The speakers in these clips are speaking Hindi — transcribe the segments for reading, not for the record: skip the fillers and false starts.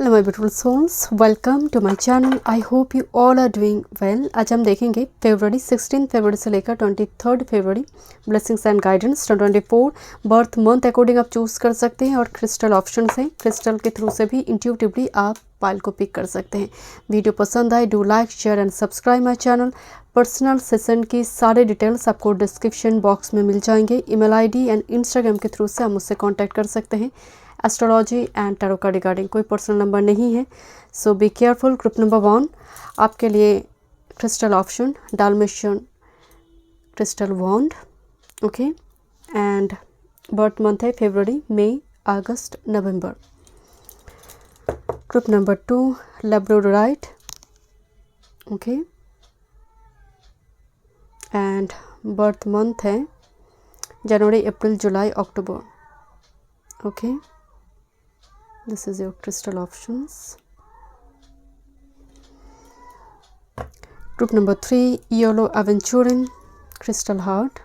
Hello my beautiful souls, welcome to my channel. I hope you all are doing well. आज हम देखेंगे फरवरी 16 फरवरी से लेकर 23 फरवरी blessings and guidance 24 birth month according आप चूज़ कर सकते हैं और क्रिस्टल ऑप्शन से क्रिस्टल के थ्रू से भी इंट्यूटिवली आप पाइल को पिक कर सकते हैं। वीडियो पसंद आए do like share and subscribe my channel. Personal session की सारे डिटेल्स आपको डिस्क्रिप्शन बॉक्स में मिल जाएंगे। ईमेल आईडी एंड इंस्टाग्राम के थ्रू से आप मुझसे कांटेक्ट कर सकते हैं। एस्ट्रोलॉजी एंड टैरो का रिगार्डिंग कोई पर्सनल नंबर नहीं है, so be careful. Group number 1 आपके लिए crystal option dalmatian crystal wand, okay, and birth month है फरवरी, मई, अगस्त, नवंबर। Group number 2 labradorite, okay, and birth month है जनवरी, अप्रैल, जुलाई, अक्टूबर, okay. This is your crystal options. Group number 3 yellow aventurine crystal heart,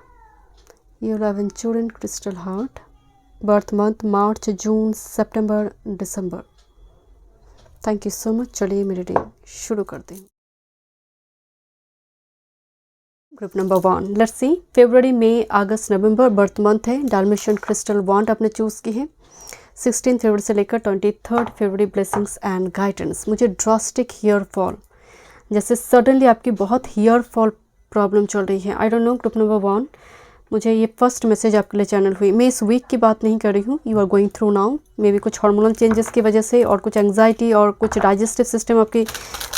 yellow aventurine crystal heart, birth month March, June, September, December. Thank you so much. चलिए मेरी रीडिंग शुरू करते हैं। Group number 1 let's see February, May, August, November. Birth month है डाल्मेशियन क्रिस्टल वॉन्ड आपने चूज़ की है। 16 फरवरी से लेकर 23 फरवरी ब्लेसिंग्स एंड गाइडेंस। मुझे ड्रास्टिक हेयर फॉल, जैसे सडनली आपकी बहुत हेयर फॉल प्रॉब्लम चल रही है। I don't know group number 1, मुझे ये फर्स्ट मैसेज आपके लिए चैनल हुई। मैं इस वीक की बात नहीं कर रही हूँ, you are going through now maybe कुछ हार्मोनल चेंजेस की वजह से और कुछ एंग्जाइटी और कुछ डाइजेस्टिव सिस्टम आपकी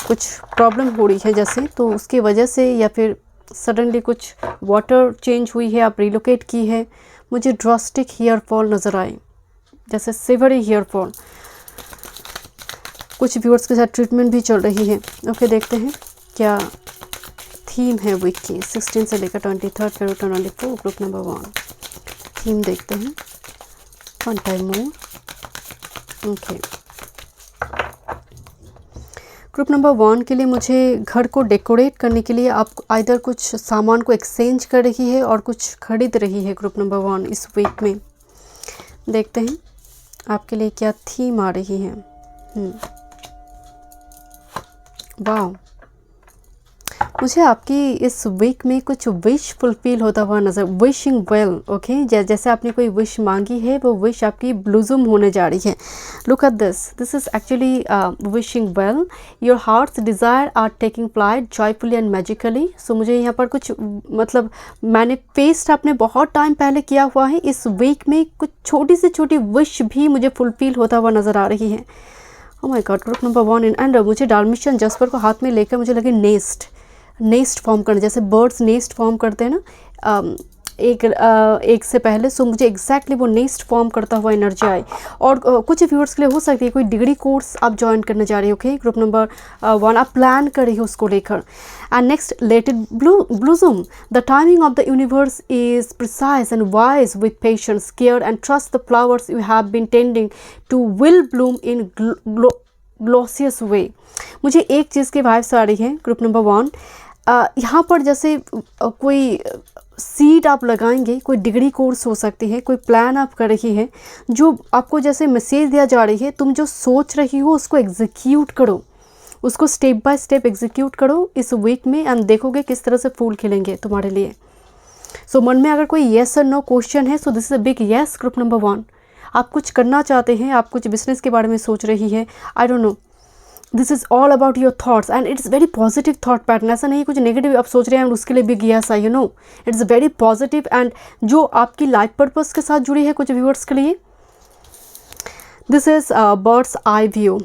कुछ प्रॉब्लम हो रही है जैसे, तो उसकी वजह से या फिर सडनली कुछ वाटर चेंज हुई है, आप रिलोकेट की है। मुझे ड्रास्टिक हेयर फॉल नज़र आए, जैसे सिवरी हेयर फॉल। कुछ व्यूअर्स के साथ ट्रीटमेंट भी चल रही है। ओके, देखते हैं क्या थीम है वीक की 16 से लेकर 23 फरवरी 24। ग्रुप नंबर 1 थीम देखते हैं one time more. Okay, group number 1 के लिए मुझे घर को डेकोरेट करने के लिए आप आइदर कुछ सामान को एक्सचेंज कर रही है और कुछ खरीद रही है। ग्रुप नंबर 1 इस वीक में देखते हैं आपके लिए क्या थीम आ रही है। वाह, मुझे आपकी इस वीक में कुछ विश फुलफिल होता हुआ नज़र, विशिंग वेल, ओके। जैसे आपने कोई विश मांगी है वो विश आपकी ब्लूजम होने जा रही है। Look at this is actually wishing well, your heart's desire are taking flight joyfully and magically. So मुझे यहाँ पर कुछ मतलब मैनिफेस्ट आपने बहुत टाइम पहले किया हुआ है। इस वीक में कुछ छोटी से छोटी विश भी मुझे फुलफिल होता हुआ नज़र आ रही है। Oh my God, group number 1 and मुझे डाल्मेशियन जस्पर को हाथ में लेकर मुझे लगे नेस्ट फॉर्म करना, जैसे बर्ड्स नेस्ट फॉर्म करते हैं ना एक से पहले। सो मुझे एग्जैक्टली वो नेस्ट फॉर्म करता हुआ एनर्जी आई। और कुछ व्यूअर्स के लिए हो सकती है कोई डिग्री कोर्स आप ज्वाइन करने जा रही हो। ओके, ग्रुप नंबर 1 आप प्लान कर रही हो उसको लेकर। And next, let it blossom, the timing of the universe is precise and wise with patience, care and trust the flowers you have been tending to will bloom in glorious way. मुझे एक चीज़ की वाइब्स आ रही है ग्रुप नंबर 1, यहाँ पर जैसे कोई सीड आप लगाएंगे, कोई डिग्री कोर्स हो सकती है, कोई प्लान आप कर रही है, जो आपको जैसे मैसेज दिया जा रही है, तुम जो सोच रही हो उसको एग्जीक्यूट करो, उसको स्टेप बाय स्टेप एग्जीक्यूट करो इस वीक में एंड देखोगे किस तरह से फूल खिलेंगे तुम्हारे लिए। सो मन में अगर कोई येस और नो क्वेश्चन है, so this is a big yes group number 1। आप कुछ करना चाहते हैं, आप कुछ बिजनेस के बारे में सोच रही है, I don't no, this is all about your thoughts and it's very positive thought pattern. ऐसा नहीं कुछ नेगेटिव आप सोच रहे हैं उसके लिए भी yes I, you know, it's very positive and जो आपकी लाइफ पर्पस के साथ जुड़ी है कुछ व्यूअर्स के लिए। This is birds eye view,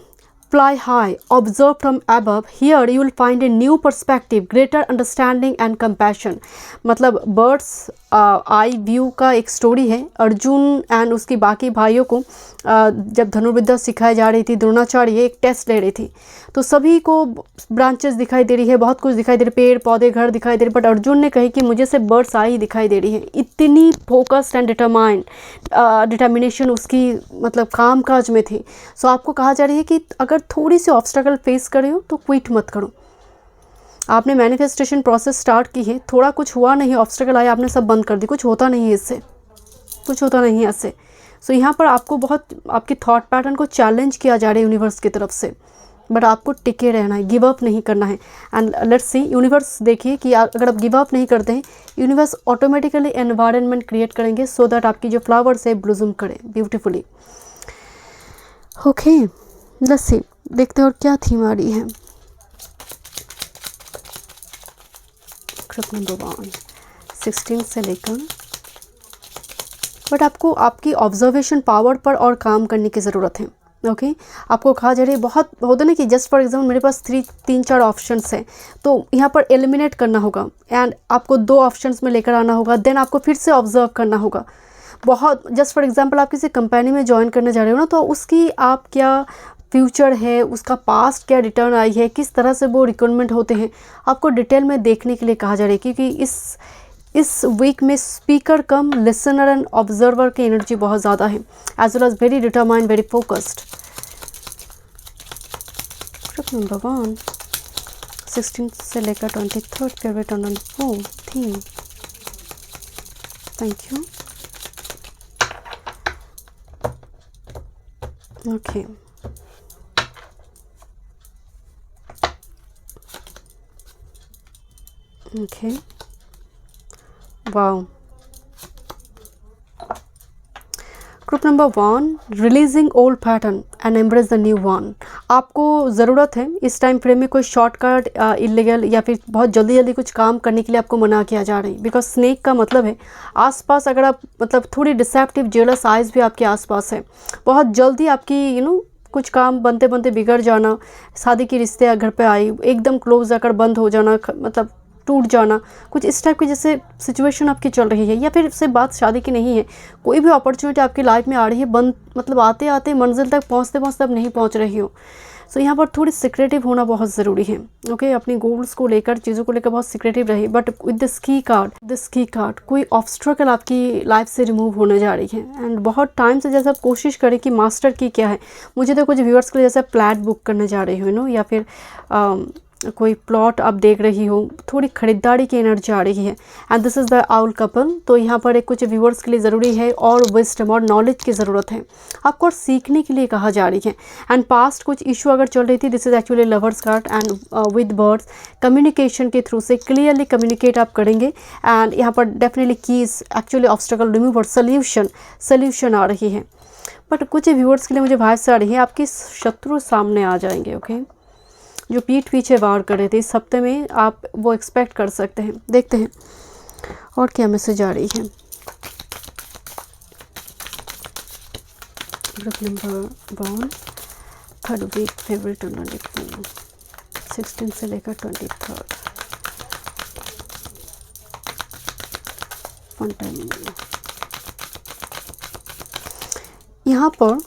fly high, observe from above, here you will find a new perspective, greater understanding and compassion। मतलब बर्ड्स आई व्यू का एक स्टोरी है। अर्जुन एंड उसकी बाकी भाइयों को जब धनुर्विद्या सिखाई जा रही थी, द्रोणाचार्य एक टेस्ट ले रही थी, तो सभी को ब्रांचेस दिखाई दे रही है, बहुत कुछ दिखाई दे रही, पेड़ पौधे घर दिखाई दे रहे, बट अर्जुन ने कही कि मुझे सिर्फ बर्ड्स आई दिखाई दे रही है। इतनी फोकस्ड एंड डिटर्मिनेशन उसकी मतलब काम काज में थी। सो आपको कहा जा रही है कि अगर थोड़ी सी ऑब्स्टेकल फेस करे हो तो क्विट मत करो। आपने मैनिफेस्टेशन प्रोसेस स्टार्ट की है, थोड़ा कुछ हुआ नहीं, ऑब्स्टेकल आया, आपने सब बंद कर दी, कुछ होता नहीं है इससे, कुछ होता नहीं है इससे। सो यहाँ पर आपको बहुत आपके थॉट पैटर्न को चैलेंज किया जा रहा है यूनिवर्स की तरफ से, बट आपको टिके रहना है, गिव अप नहीं करना है। एंड लेट्स सी, यूनिवर्स देखिए कि अगर आप गिव अप नहीं करते हैं, यूनिवर्स ऑटोमेटिकली एनवायरनमेंट क्रिएट करेंगे सो दैट आपकी जो फ्लावर्स है ब्लूजम करे ब्यूटीफुली। ओके, लेट्स सी, देखते हैं और क्या थीम आ रही है। ग्रुप नंबर 1 16 से लेकर, बट आपको आपकी ऑब्जर्वेशन पावर पर और काम करने की ज़रूरत है। ओके आपको कहा जा रही है, बहुत होता ना कि जस्ट फॉर एग्जाम्पल मेरे पास 3-4 ऑप्शंस हैं, तो यहाँ पर एलिमिनेट करना होगा एंड आपको 2 ऑप्शंस में लेकर आना होगा, देन आपको फिर से ऑब्जर्व करना होगा। बहुत जस्ट फॉर एग्जांपल आप किसी कंपनी में ज्वाइन करने जा रहे हो ना, तो उसकी आप क्या फ्यूचर है, उसका पास्ट क्या रिटर्न आई है, किस तरह से वो रिक्वायरमेंट होते हैं, आपको डिटेल में देखने के लिए कहा जा रहा है। क्योंकि इस वीक में speaker cum listener and observer की एनर्जी बहुत ज़्यादा है, as well as very determined, very focused. Group number 1 16 से लेकर 23 favourite on 4 theme. Thank you. Okay okay, wow. Group number 1 releasing old pattern and embrace the new one. आपको ज़रूरत है इस टाइम फ्रेम में कोई शॉर्टकट इलीगल या फिर बहुत जल्दी जल्दी कुछ काम करने के लिए आपको मना किया जा रहा है। बिकॉज स्नेक का मतलब है आसपास, अगर आप मतलब थोड़ी डिसेप्टिव जेलस आइज भी आपके आसपास है, बहुत जल्दी आपकी कुछ काम बनते बनते बिगड़ जाना, शादी के रिश्ते घर पे आई एकदम क्लोज जाकर बंद हो जाना, मतलब टूट जाना, कुछ इस टाइप की जैसे सिचुएशन आपकी चल रही है। या फिर से बात शादी की नहीं है, कोई भी अपॉर्चुनिटी आपकी लाइफ में आ रही है, बंद मतलब आते आते मंजिल तक पहुंचते पहुंचते अब नहीं पहुंच रही हो। सो यहाँ पर थोड़ी सिक्रेटिव होना बहुत ज़रूरी है। ओके अपनी गोल्स को लेकर, चीज़ों को लेकर बहुत सिक्रेटिव रही। बट विद दिस की कार्ड कोई ऑब्स्ट्रकल आपकी लाइफ से रिमूव होने जा रही है। एंड बहुत टाइम से जैसे आप कोशिश करें कि मास्टर की क्या है, मुझे तो कुछ व्यूअर्स के लिए जैसे फ्लैट बुक करने जा रही हो या फिर कोई प्लॉट आप देख रही हो, थोड़ी खरीदारी की एनर्जी आ रही है। And this is the owl couple. तो यहाँ पर एक कुछ व्यूअर्स के लिए ज़रूरी है और विजडम और नॉलेज की ज़रूरत है, आपको और सीखने के लिए कहा जा रही है। एंड पास्ट कुछ इशू अगर चल रही थी, this is actually lovers card and with birds, communication के थ्रू से क्लियरली कम्युनिकेट आप करेंगे। एंड यहाँ पर definitely keys actually obstacle remove और सल्यूशन आ रही है। बट कुछ व्यूअर्स के लिए मुझे वाइब्स आ रही है आपके शत्रु सामने आ जाएंगे। ओके जो पीठ पीछे वार कर रहे थे, इस हफ्ते में आप वो एक्सपेक्ट कर सकते हैं। देखते हैं और क्या मैसेज आ रही है। Group number 1 3rd week favourite 16 से लेकर 23 वन टाइम। यहाँ पर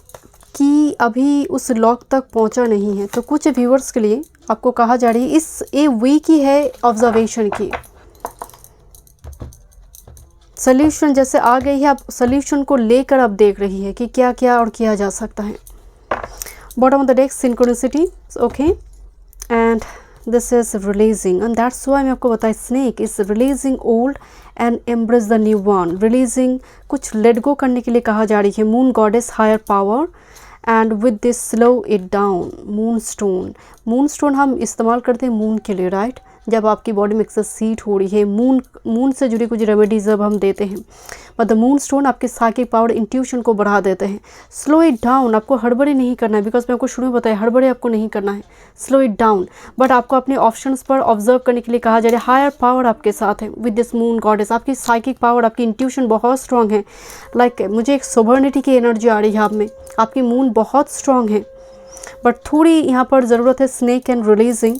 कि अभी उस लॉक तक पहुंचा नहीं है, तो कुछ व्यूअर्स के लिए आपको कहा जा रही है इस ए वीक ही है ऑब्जर्वेशन की। सॉल्यूशन जैसे आ गई है, आप सॉल्यूशन को लेकर आप देख रही है कि क्या क्या और किया जा सकता है। Bottom of the deck synchronicity. Okay and this is releasing and that's why मैं आपको बताया snake is releasing old and embrace the new one. Releasing कुछ लेट गो करने के लिए कहा जा रही है। Moon goddess higher power and with this slow it down. Moonstone हम इस्तेमाल करते हैं मून के लिए, राइट? जब आपकी बॉडी में एक्सेस हीट हो रही है, मून से जुड़ी कुछ रेमेडीज जब हम देते हैं, मतलब मून स्टोन आपके साइकिक पावर इंट्यूशन को बढ़ा देते हैं। स्लो इट डाउन, आपको हड़बड़ी नहीं करना है, बिकॉज मैं आपको शुरू में बताया हड़बड़ी आपको नहीं करना है, स्लो इट डाउन। बट आपको अपने ऑप्शंस पर ऑब्जर्व करने के लिए कहा जा रहा है। हायर पावर आपके साथ है विद दिस मून गॉडेस। आपकी साइकिक पावर, आपकी इंट्यूशन बहुत स्ट्रॉन्ग है। लाइक मुझे एक सोबर्निटी की एनर्जी आ रही है आप में, आपकी मून बहुत स्ट्रॉन्ग है। बट थोड़ी यहाँ पर ज़रूरत है स्नेक एंड रिलीजिंग,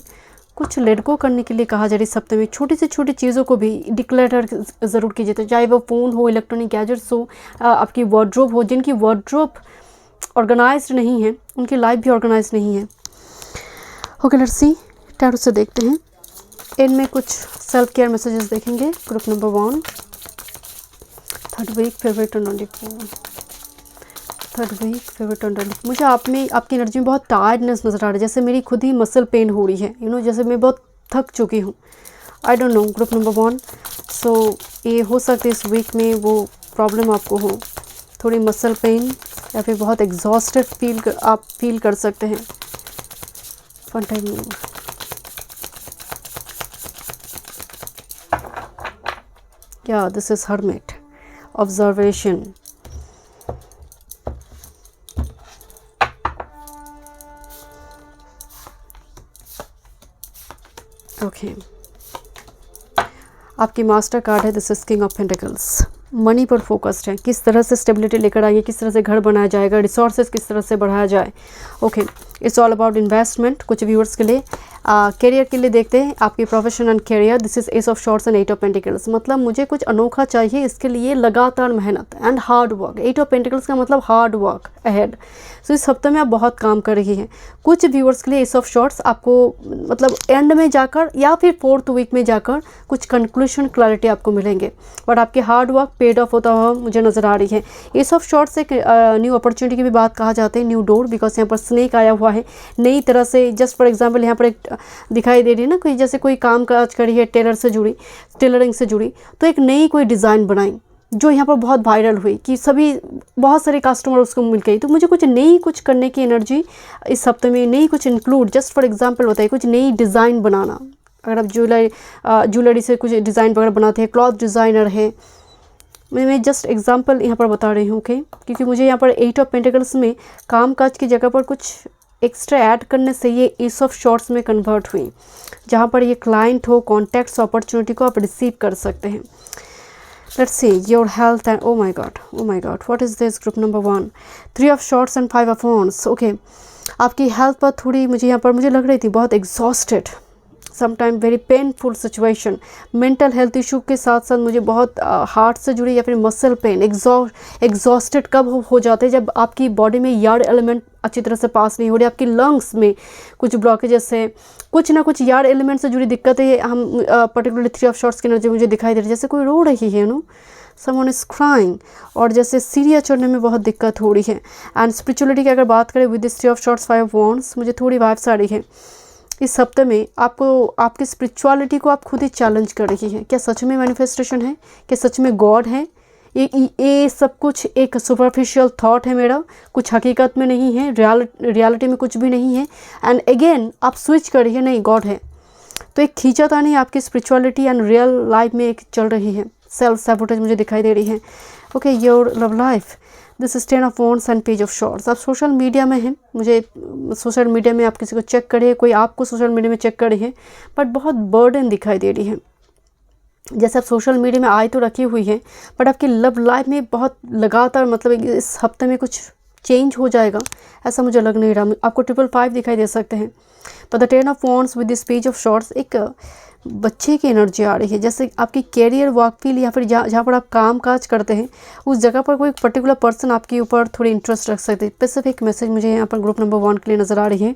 कुछ लेट गो करने के लिए कहा जा रही है। सप्ताह में छोटी से छोटी चीज़ों को भी डिक्लेयर ज़रूर कीजिए, तो चाहे वो फ़ोन हो, इलेक्ट्रॉनिक गैजेट्स हो, आपकी वार्डरोब हो। जिनकी वार्डरोब ऑर्गेनाइज्ड नहीं है उनकी लाइफ भी ऑर्गेनाइज नहीं है। ओके लेट्स सी, टैरो से देखते हैं। इनमें कुछ सेल्फ केयर मैसेजेस देखेंगे। Group number 1 3rd week favourite 3rd week favourite under. मुझे आप में आपकी एनर्जी में बहुत टायर्डनेस नज़र आ रही है, जैसे मेरी खुद ही मसल पेन हो रही है, जैसे मैं बहुत थक चुकी हूँ। आई डोंट नो। ग्रुप नंबर 1 सो ये हो सकता है इस वीक में वो प्रॉब्लम आपको हो, थोड़ी मसल पेन या फिर बहुत एग्जॉस्टेड आप फील कर सकते हैं। फन टाइम या this is hermit observation. Okay, आपकी मास्टर कार्ड है, this is king of pentacles. Money पर फोकस्ड है, किस तरह से स्टेबिलिटी लेकर आइए, किस तरह से घर बनाया जाएगा, रिसोर्सेज किस तरह से बढ़ाया जाए। Okay, it's all about investment. कुछ व्यूअर्स के लिए करियर के लिए देखते हैं आपकी profession and career. This is S of swords and 8 of pentacles. मतलब मुझे कुछ अनोखा चाहिए, इसके लिए लगातार मेहनत and hard work. 8 of pentacles का मतलब हार्ड वर्क अहेड। सो इस हफ्ते में आप बहुत काम कर रही हैं। कुछ व्यूअर्स के लिए एस ऑफ शॉर्ट्स आपको मतलब एंड में जाकर या फिर 4th वीक में जाकर कुछ कंक्लूशन क्लैरिटी आपको मिलेंगे, बट आपके हार्ड वर्क पेड ऑफ होता हुआ मुझे नज़र आ रही है। एस ऑफ शॉर्ट्स एक न्यू अपॉर्चुनिटी की भी बात कहा जाते हैं, न्यू डोर, बिकॉज यहाँ पर स्नेक आया हुआ है। नई तरह से, जस्ट फॉर एग्जांपल यहाँ पर एक दिखाई दे रही है ना, कोई जैसे कोई काम काज करी है टेलर से जुड़ी, टेलरिंग से जुड़ी, तो एक नई कोई डिज़ाइन बनाई जो यहाँ पर बहुत वायरल हुई कि सभी बहुत सारे कस्टमर उसको मिल गई। तो मुझे कुछ नई कुछ करने की एनर्जी इस हफ्ते में, नई कुछ इंक्लूड, जस्ट फॉर एग्जांपल बताइए, कुछ नई डिज़ाइन बनाना। अगर आप ज्वेलरी से कुछ डिज़ाइन वगैरह बनाते हैं, क्लॉथ डिज़ाइनर है, मैं जस्ट एग्जांपल यहाँ पर बता रही हूँ। ओके, क्योंकि मुझे यहाँ पर 8 ऑफ पेंटिकल्स में काम काज की जगह पर कुछ एक्स्ट्रा ऐड करने से ये एस ऑफ शॉर्ट्स में कन्वर्ट हुई, जहाँ पर ये क्लाइंट हो, कॉन्टैक्ट्स, अपॉर्चुनिटी को आप रिसीव कर सकते हैं। Let's see your health and oh my god, what is this group number 1? 3 of Swords and 5 of Wands. Okay, आपकी हेल्थ पर थोड़ी मुझे लग रही थी बहुत exhausted, sometime very painful situation. Mental health issue के साथ साथ मुझे बहुत हार्ट से जुड़ी या फिर मसल पेन, एग्जॉस्टेड कब हो जाते हैं जब आपकी बॉडी में यार्ड एलिमेंट अच्छी तरह से पास नहीं हो रही, आपकी लंग्स में कुछ ब्लॉकेजेस है, कुछ ना कुछ यार्ड एलिमेंट से जुड़ी दिक्कतें हम पर्टिकुलरली 3 ऑफ शॉर्ट्स की एनर्जी मुझे दिखाई दे रही है। जैसे कोई रो रही है, समवन इज क्राइंग, और जैसे सीढ़ियाँ चढ़ने में बहुत दिक्कत हो रही है। एंड स्पिरिचुअलिटी की अगर बात करें with this 3 of shorts 5 of wands, मुझे थोड़ी वाइब्स आ रही है इस हफ्ते में आपको, आपकी स्पिरिचुअलिटी को आप खुद ही चैलेंज कर रही है। क्या सच में मैनिफेस्टेशन है? क्या सच में गॉड है? ये सब कुछ एक सुपरफिशियल थॉट है मेरा, कुछ हकीकत में नहीं है, रियलिटी में कुछ भी नहीं है। एंड अगेन आप स्विच करिए, नहीं गॉड है। तो एक खींचातानी आपकी स्पिरिचुअलिटी एंड रियल लाइफ में एक चल रही है, सेल्फ सैबोटेज मुझे दिखाई दे रही है। Okay, your love life, this is 10 of wands and page of shorts. आप सोशल मीडिया में हैं, मुझे सोशल मीडिया में आप किसी को चेक करिए, कोई आपको सोशल मीडिया में चेक करी है, बट बहुत बर्डन दिखाई दे रही है। जैसे आप सोशल मीडिया में आए तो रखी हुई है, बट आपकी लव लाइफ में बहुत लगातार मतलब इस हफ्ते में कुछ चेंज हो जाएगा, ऐसा मुझे लग नहीं रहा। आपको 555 दिखाई दे सकते हैं। पर the 10 of wands with this page of shorts, एक बच्चे की एनर्जी आ रही है। जैसे आपकी कैरियर वर्क फील्ड या फिर जहाँ पर आप काम काज करते हैं उस जगह पर कोई पर्टिकुलर पर्सन आपके ऊपर थोड़ी इंटरेस्ट रख सकते हैं। स्पेसिफिक मैसेज मुझे यहाँ पर ग्रुप नंबर 1 के लिए नज़र आ रही है।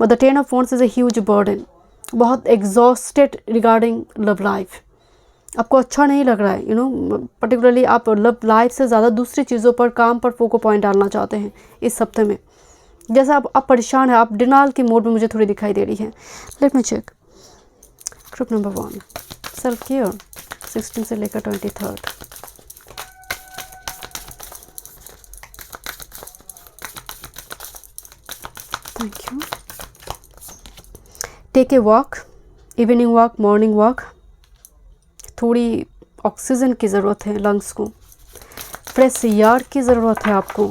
But the 10 of wands is a huge burden, बहुत एग्जॉस्टेड रिगार्डिंग लव लाइफ। आपको अच्छा नहीं लग रहा है, पर्टिकुलरली आप लव लाइफ से ज़्यादा दूसरी चीज़ों पर, काम पर फोको पॉइंट डालना चाहते हैं इस हफ्ते में। जैसा आप परेशान हैं, आप डिनाल के मोड में मुझे थोड़ी दिखाई दे रही है। Let me check group number 1, self care 16 से लेकर 23। Thank you. Take a walk, evening walk, morning walk. थोड़ी ऑक्सीजन की ज़रूरत है लंग्स को, फ्रेश एयर की ज़रूरत है आपको।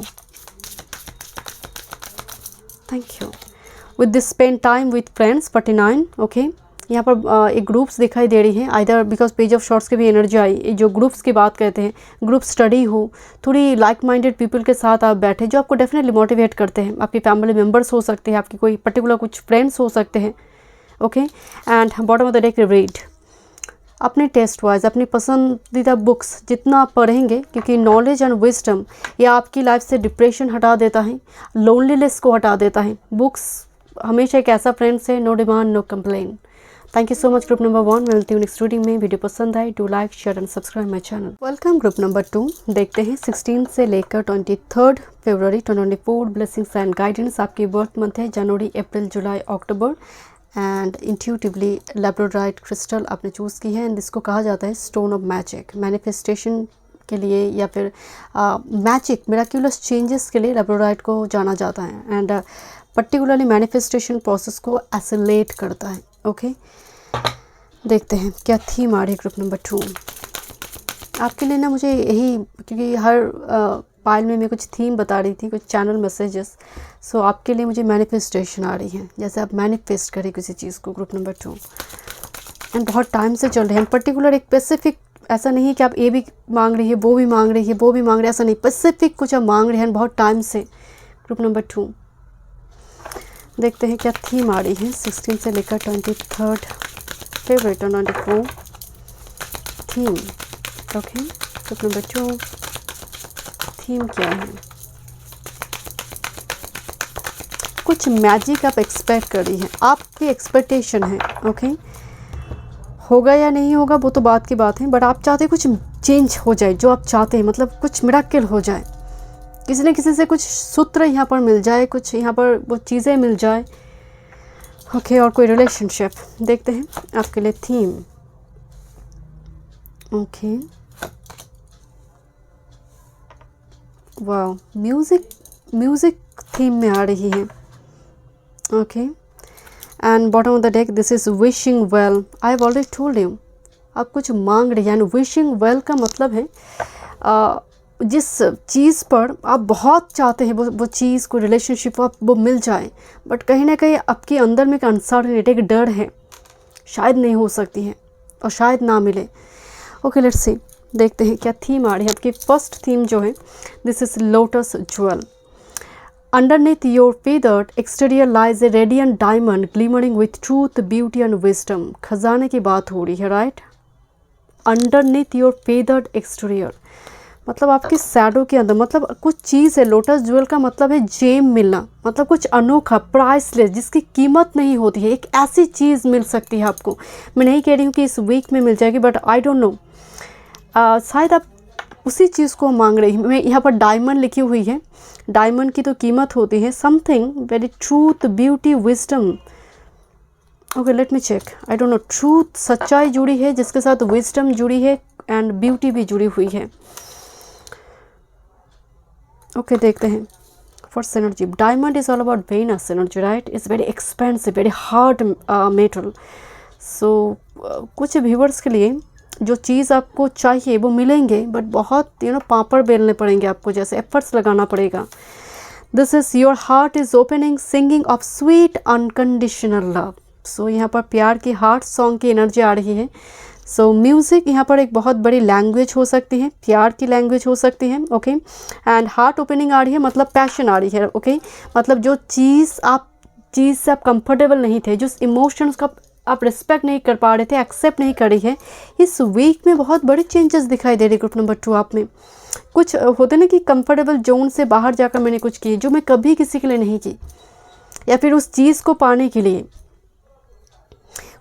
Thank you. With this spend time with friends 49। Okay, यहाँ पर एक ग्रुप्स दिखाई दे रही हैं, either because page of shorts की भी एनर्जी आई, जो ग्रुप्स की बात करते हैं, ग्रुप स्टडी हो, थोड़ी लाइक माइंडेड पीपल के साथ आप बैठे जो आपको डेफिनेटली मोटिवेट करते हैं। आपकी फैमिली मेम्बर्स हो सकते हैं, आपकी कोई पर्टिकुलर कुछ फ्रेंड्स हो सकते हैं। Okay, and bottom of the deck read, अपने टेस्ट वाइज अपनी पसंदीदा बुक्स जितना आप पढ़ेंगे, क्योंकि नॉलेज एंड विजडम ये आपकी लाइफ से डिप्रेशन हटा देता है, लोनलीनेस को हटा देता है। बुक्स हमेशा एक ऐसा फ्रेंड्स है, no demand no complain. Thank you so much group number 1। मिलती हूँ नेक्स्ट रीडिंग में। वीडियो पसंद आए do like share and subscribe my channel. Welcome group number 2। देखते हैं 16 से लेकर 23 फरवरी 2024 ब्लेसिंग्स एंड गाइडेंस। आपकी बर्थ मंथ है जनवरी, अप्रैल, जुलाई, अक्टूबर। एंड इंट्यूटिवली लैब्रोडाइट क्रिस्टल आपने चूज़ की है, एंड इसको कहा जाता है स्टोन ऑफ मैजिक। मैनिफेस्टेशन के लिए या फिर मैजिक मिराक्यूलस चेंजेस के लिए लेब्रोडाइट को जाना जाता है एंड पर्टिकुलरली मैनिफेस्टेशन प्रोसेस को एसिलेट करता है। ओके, देखते हैं क्या थीम आ रही है ग्रुप नंबर 2 आपके लिए ना। मुझे यही, क्योंकि हर पाइल में मैं कुछ थीम बता रही थी, कुछ चैनल मैसेजेस, सो आपके लिए मुझे मैनिफेस्टेशन आ रही है, जैसे आप मैनिफेस्ट करें किसी चीज़ को, ग्रुप नंबर 2। एंड बहुत टाइम से चल रहे हैं, पर्टिकुलर एक स्पेसिफिक, ऐसा नहीं कि आप ये भी मांग रही है, वो भी मांग रही है, वो भी मांग रहे हैं, ऐसा नहीं, स्पेसिफिक कुछ आप मांग रहे हैं बहुत टाइम से, ग्रुप नंबर 2। देखते हैं क्या थीम आ रही है 16 से लेकर 23rd फेवरेट और 94 theme. Okay, group number 2 theme क्या है? कुछ मैजिक आप एक्सपेक्ट कर रही हैं, आपकी एक्सपेक्टेशन है। ओके, होगा या नहीं होगा वो तो बात की बात है, बट आप चाहते हैं कुछ चेंज हो जाए, जो आप चाहते हैं, मतलब कुछ मिराकल हो जाए, किसी न किसी से कुछ सूत्र यहाँ पर मिल जाए, कुछ यहाँ पर वो चीज़ें मिल जाए। ओके, और कोई रिलेशनशिप। देखते हैं आपके लिए थीम। ओके, वाह, म्यूज़िक थीम में आ रही है। Okay, and bottom of the deck this is wishing well. I have already told you, आप कुछ मांग रही हैं, एंड विशिंग वेल का मतलब है जिस चीज़ पर आप बहुत चाहते हैं वो चीज़, को रिलेशनशिप आप वो मिल जाए, बट कहीं ना कहीं आपके अंदर में एक अनसर्टेनिटी, एक डर है, शायद नहीं हो सकती है और शायद ना मिले। ओके, लेट्स सी, देखते हैं क्या थीम आ रही है। आपकी फर्स्ट थीम जो है, this is lotus jewel. Underneath your feathered exterior lies a radiant diamond glimmering with truth, beauty and wisdom। खजाने की बात हो रही है, right? Underneath your feathered exterior मतलब आपके शैडो के अंदर, मतलब कुछ चीज़ है। लोटस ज्वेल का मतलब है जेम मिलना, मतलब कुछ अनोखा, प्राइसलेस, जिसकी कीमत नहीं होती है। एक ऐसी चीज़ मिल सकती है आपको। मैं नहीं कह रही हूँ कि इस वीक में मिल जाएगी, बट आई डोंट नो, शायद आप उसी चीज़ को मांग रही हैं। मैं यहाँ पर डायमंड लिखी हुई है, डायमंड की तो कीमत होती है, something very truth, beauty, wisdom. Okay, let me check. I don't know, truth सच्चाई जुड़ी है, जिसके साथ विजडम जुड़ी है एंड ब्यूटी भी जुड़ी हुई है। ओके, देखते हैं first energy. Diamond is all about Venus energy, right? It's very expensive, very hard metal. So कुछ व्यूवर्स के लिए जो चीज़ आपको चाहिए वो मिलेंगे, बट बहुत पापड़ बेलने पड़ेंगे आपको, जैसे एफर्ट्स लगाना पड़ेगा। This is your heart is opening, singing of sweet unconditional love. So यहाँ पर प्यार की हार्ट सॉन्ग की एनर्जी आ रही है। सो म्यूज़िक यहाँ पर एक बहुत बड़ी लैंग्वेज हो सकती है, प्यार की लैंग्वेज हो सकती है। ओके, एंड हार्ट ओपनिंग आ रही है, मतलब पैशन आ रही है। ओके, मतलब जो चीज़ से आप कंफर्टेबल नहीं थे, जो इमोशंस का आप रिस्पेक्ट नहीं कर पा रहे थे, एक्सेप्ट नहीं कर रही है, इस वीक में बहुत बड़े चेंजेस दिखाई दे रहे। ग्रुप नंबर 2 आप में कुछ होते ना कि कंफर्टेबल जोन से बाहर जाकर मैंने कुछ की जो मैं कभी किसी के लिए नहीं की, या फिर उस चीज़ को पाने के लिए।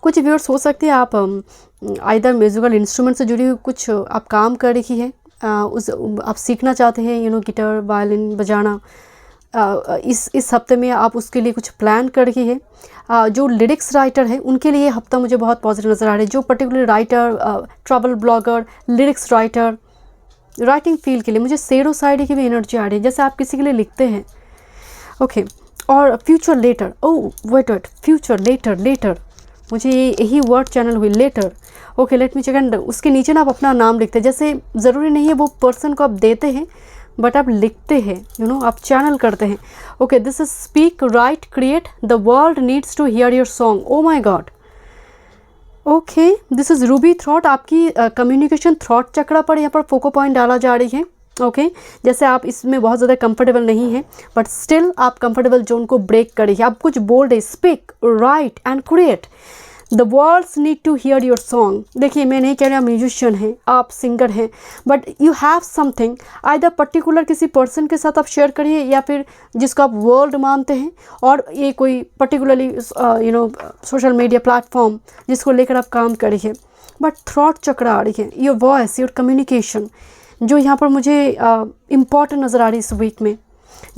कुछ व्यूअर्स हो सकते हैं आप आइदर म्यूजिकल इंस्ट्रूमेंट से जुड़ी हुई कुछ आप काम कर रही है, आप सीखना चाहते हैं, गिटार, वायलिन बजाना। इस हफ्ते में आप उसके लिए कुछ प्लान कर रही है। जो लिरिक्स राइटर है उनके लिए हफ्ता मुझे बहुत पॉजिटिव नज़र आ रहा है। जो particular writer, travel blogger, lyrics writer, writing field के लिए मुझे शेरो शायरी की भी एनर्जी आ रही है, जैसे आप किसी के लिए लिखते हैं। ओके, और future letter, wait future letter मुझे यही वर्ड चैनल हुई, letter. Okay, let me check. And उसके नीचे ना आप अपना नाम लिखते हैं, जैसे ज़रूरी नहीं है वो पर्सन को आप देते हैं, बट आप लिखते हैं, आप चैनल करते हैं। Okay, this is speak, right, create, the world needs to hear your song. Oh my god. Okay, this is ruby throat. आपकी कम्युनिकेशन थ्रॉट चक्रा पर यहाँ पर फोको पॉइंट डाला जा रही है। ओके, जैसे आप इसमें बहुत ज़्यादा कंफर्टेबल नहीं है, बट स्टिल आप कंफर्टेबल जोन को ब्रेक करिए। आप कुछ बोल रहे, speak, right and create, the worlds need to hear your song. देखिए, मैं नहीं कह रही आप म्यूजिशियन हैं, आप सिंगर हैं, but you have something, either particular किसी पर्सन के साथ आप शेयर करिए, या फिर जिसको आप वर्ल्ड मानते हैं, और ये कोई पर्टिकुलरली सोशल मीडिया प्लेटफॉर्म जिसको लेकर आप काम करिए। बट थ्रॉट चक्र आ रही है, योर वॉइस, योर कम्युनिकेशन, जो यहाँ पर मुझे इम्पॉर्टेंट नज़र आ रही है इस वीक में,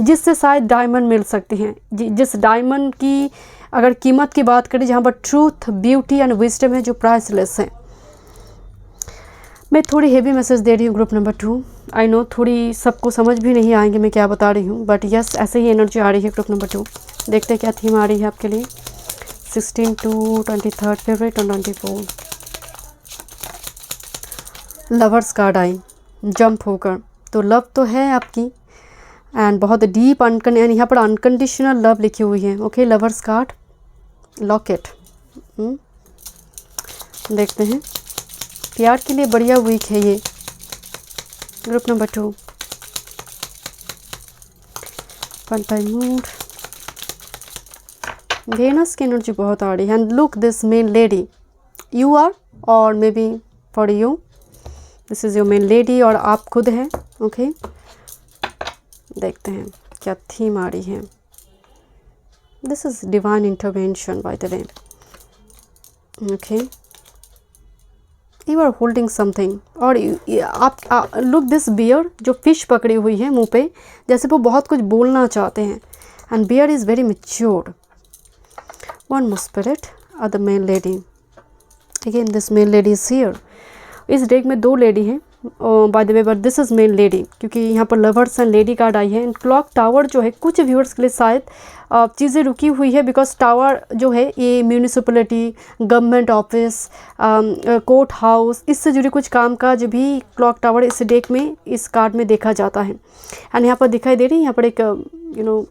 जिससे शायद डायमंड मिल सकती हैं। जिस डायमंड की अगर कीमत की बात करें, जहाँ पर ट्रूथ, ब्यूटी एंड विजडम है, जो प्राइसलेस है। मैं थोड़ी हेवी मैसेज दे रही हूँ ग्रुप नंबर 2। आई नो थोड़ी सबको समझ भी नहीं आएंगे मैं क्या बता रही हूँ, बट यस ऐसे ही एनर्जी आ रही है ग्रुप नंबर 2। देखते हैं क्या थीम आ रही है आपके लिए 16 to 23 फेवरेट और 24। लवर्स कार्ड आई जंप होकर, तो लव तो है आपकी एंड बहुत डीप एंड यहाँ पर अनकंडीशनल लव लिखी हुई है। Okay lovers card locket. देखते हैं प्यार के लिए बढ़िया वीक है ये group number 2। One time mood, Venus की एनर्जी बहुत आ रही है and look this main lady you are or may be for you this is your main lady और आप खुद हैं। ओके देखते हैं क्या थीम आ रही है। This is divine intervention by the way. Okay you are holding something और आप लुक दिस बियर जो फिश पकड़ी हुई है मुंह पे, जैसे वो बहुत कुछ बोलना चाहते हैं and bear is very matured. One more spirit other main lady, again this main lady is here. इस डेक में 2 लेडी हैं by the way, but this is main lady क्योंकि यहाँ पर लवर्स एंड लेडी कार्ड आई है। एंड क्लॉक टावर जो है कुछ व्यूअर्स के लिए शायद चीज़ें रुकी हुई है, बिकॉज टावर जो है ये municipality, government office, court house, इससे जुड़े कुछ कामकाज भी क्लॉक टावर इस डेक में इस कार्ड में देखा जाता है। एंड यहाँ पर दिखाई दे रही है, यहाँ पर एक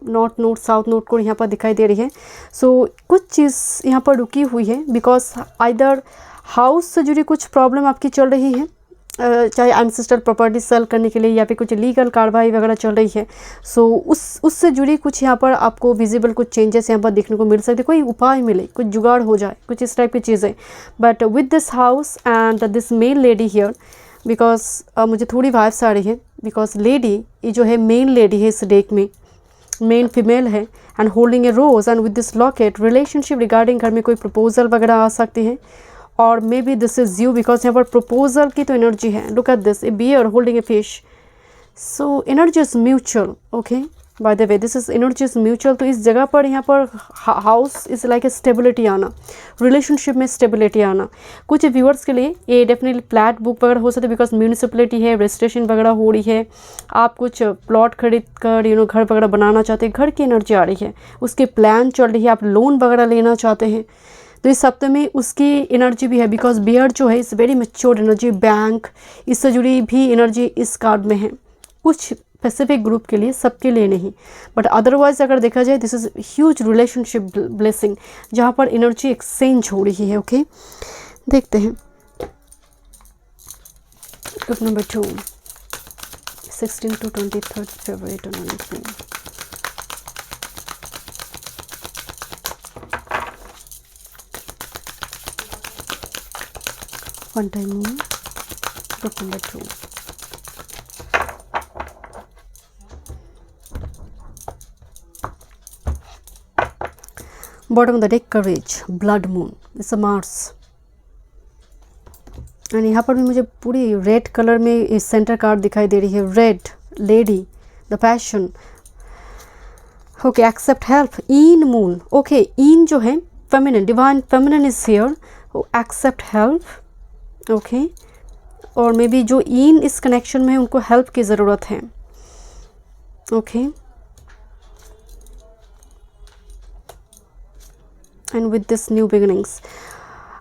नॉर्थ नोट साउथ नोट को यहाँ पर दिखाई दे रही है। सो कुछ चीज़ यहाँ पर रुकी हुई है बिकॉज आइदर हाउस से जुड़ी कुछ प्रॉब्लम आपकी चल रही है, चाहे एंसेस्टर प्रॉपर्टी सेल करने के लिए या फिर कुछ लीगल कार्रवाई वगैरह चल रही है। सो उससे जुड़ी कुछ यहाँ पर आपको विजिबल कुछ चेंजेस यहाँ पर देखने को मिल सकते, कोई उपाय मिले, कुछ जुगाड़ हो जाए, कुछ इस टाइप की चीज़ें। But with this house and this main lady here, because मुझे थोड़ी वाइब्स आ रही है बिकॉज लेडी ये जो है मेन लेडी है इस डेक में, मेन फीमेल है and holding a rose and with this locket relationship regarding घर में कोई प्रपोजल वगैरह आ सकती है और may be this is you because यहाँ पर प्रपोजल की तो एनर्जी है। Look at this a bear holding a fish, so energy is mutual. Okay by the way this is energy is mutual. तो इस जगह पर यहाँ पर house is like A stability आना, रिलेशनशिप में स्टेबिलिटी आना। कुछ व्यूअर्स के लिए ये डेफिनेटली फ्लैट बुक वगैरह हो सकता है बिकॉज म्यूनिसिपलिटी है, रजिस्ट्रेशन वगैरह हो रही है, आप कुछ प्लॉट खरीद कर घर वगैरह बनाना चाहते हैं, घर की एनर्जी आ रही है, उसके प्लान चल रही है, आप लोन वगैरह लेना चाहते हैं। तो इस हफ्ते में उसकी एनर्जी भी है बिकॉज बियर जो है इस वेरी मैच्योर्ड एनर्जी, बैंक इससे जुड़ी भी एनर्जी इस कार्ड में है। कुछ स्पेसिफिक ग्रुप के लिए, सबके लिए नहीं, बट अदरवाइज अगर देखा जाए this is huge relationship blessing जहाँ पर एनर्जी एक्सचेंज हो रही है। ओके देखते हैं group number 2 16 to 23 February 2019। One time more, group number 2. Bottom of the deck, courage, blood moon, it's a Mars. And यहाँ पर भी मुझे पूरी रेड कलर में इस सेंटर कार्ड दिखाई दे रही है, red lady, the passion. Okay accept help, in moon. Okay in जो है feminine, divine feminine is here, accept help. Okay और मे बी जो इन इस कनेक्शन में है उनको हेल्प की ज़रूरत है। Okay and with this new beginnings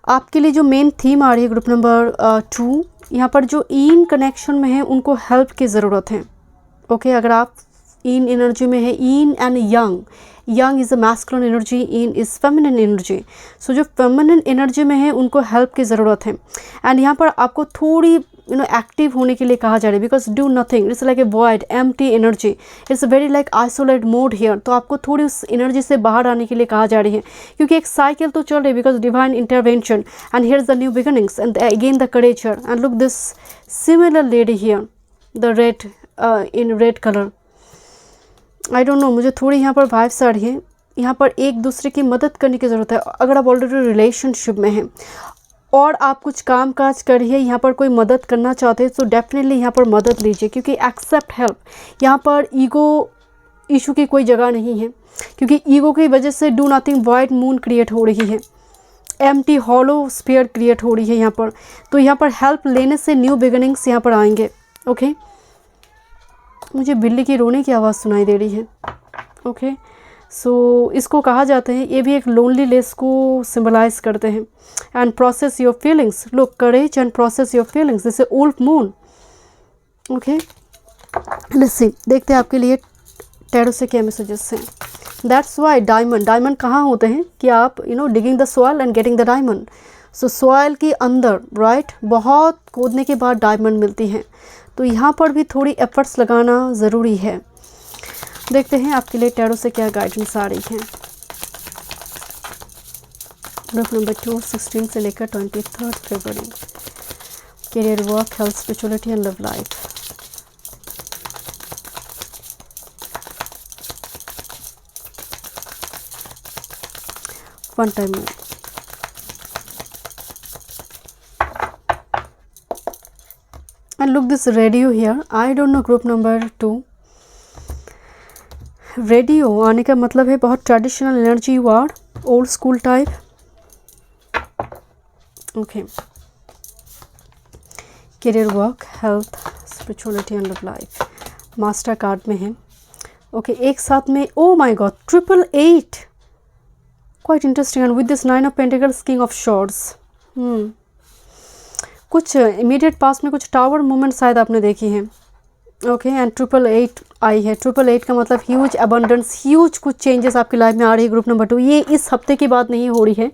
आपके लिए जो मेन थीम आ रही है ग्रुप नंबर 2, यहाँ पर जो इन कनेक्शन में है उनको हेल्प की ज़रूरत है। ओके अगर आप इन एनर्जी में है, yin and yang, yang is a masculine energy, yin is feminine energy. So जो फेमिनिन एनर्जी में है उनको हेल्प की ज़रूरत है। एंड यहाँ पर आपको थोड़ी एक्टिव होने के लिए कहा जा रहा है because do nothing, it's like a void empty energy, it's very like isolate mode here. तो आपको थोड़ी उस एनर्जी से बाहर आने के लिए कहा जा रही है क्योंकि एक साइकिल तो चल रही है because divine intervention and here is the new beginnings and again the courage and look this similar lady here, the red in red colour. I don't know, मुझे थोड़ी यहाँ पर वाइब्स आ रही है, यहाँ पर एक दूसरे की मदद करने की ज़रूरत है। अगर आप ऑलरेडी रिलेशनशिप में हैं और आप कुछ काम काज करिए, यहाँ पर कोई मदद करना चाहते हैं तो डेफिनेटली यहाँ पर मदद लीजिए क्योंकि एक्सेप्ट हेल्प, यहाँ पर ईगो इशू की कोई जगह नहीं है क्योंकि ईगो की वजह से do nothing void moon create हो रही है। एम्प्टी हॉलो स्फीयर क्रिएट हो रही है यहाँ पर। तो यहाँ पर हेल्प लेने से न्यू बिगिनिंग्स यहाँ पर आएंगे। ओके, मुझे बिल्ली की रोने की आवाज़ सुनाई दे रही है। ओके, सो इसको कहा जाता है, ये भी एक लोनलीनेस को सिंबलाइज करते हैं। And process your feelings, look courage and process your feelings, जैसे wolf moon. Okay, let's see, देखते हैं आपके लिए टैरो से क्या मैसेजेस हैं। दैट्स वाई डायमंड, डायमंड कहाँ होते हैं कि आप digging the soil and getting the diamond. So soil के अंदर राइट बहुत खोदने के बाद डायमंड मिलती हैं। तो यहाँ पर भी थोड़ी एफर्ट्स लगाना ज़रूरी है। देखते हैं आपके लिए टैरो से क्या गाइडेंस आ रही है। ग्रुप नंबर 2, 16 से लेकर 23 फरवरी। Career, work, health, spirituality and love life. One time more. And look this radio here. I don't know group number 2. Radio आने का मतलब है बहुत traditional energy ward, old school type. Okay, career, work, health, spirituality and love life master card में है। ओके, एक साथ में oh my god 888, quite interesting. And with this 9 of pentacles, king of swords. कुछ इमीडिएट पास में कुछ टावर मूवमेंट शायद आपने देखी है। ओके, एंड 888 आई है। 888 का मतलब ह्यूज अबंडेंस, ह्यूज कुछ चेंजेस आपकी लाइफ में आ रही है। ग्रुप नंबर 2, ये इस हफ्ते की बात नहीं हो रही है।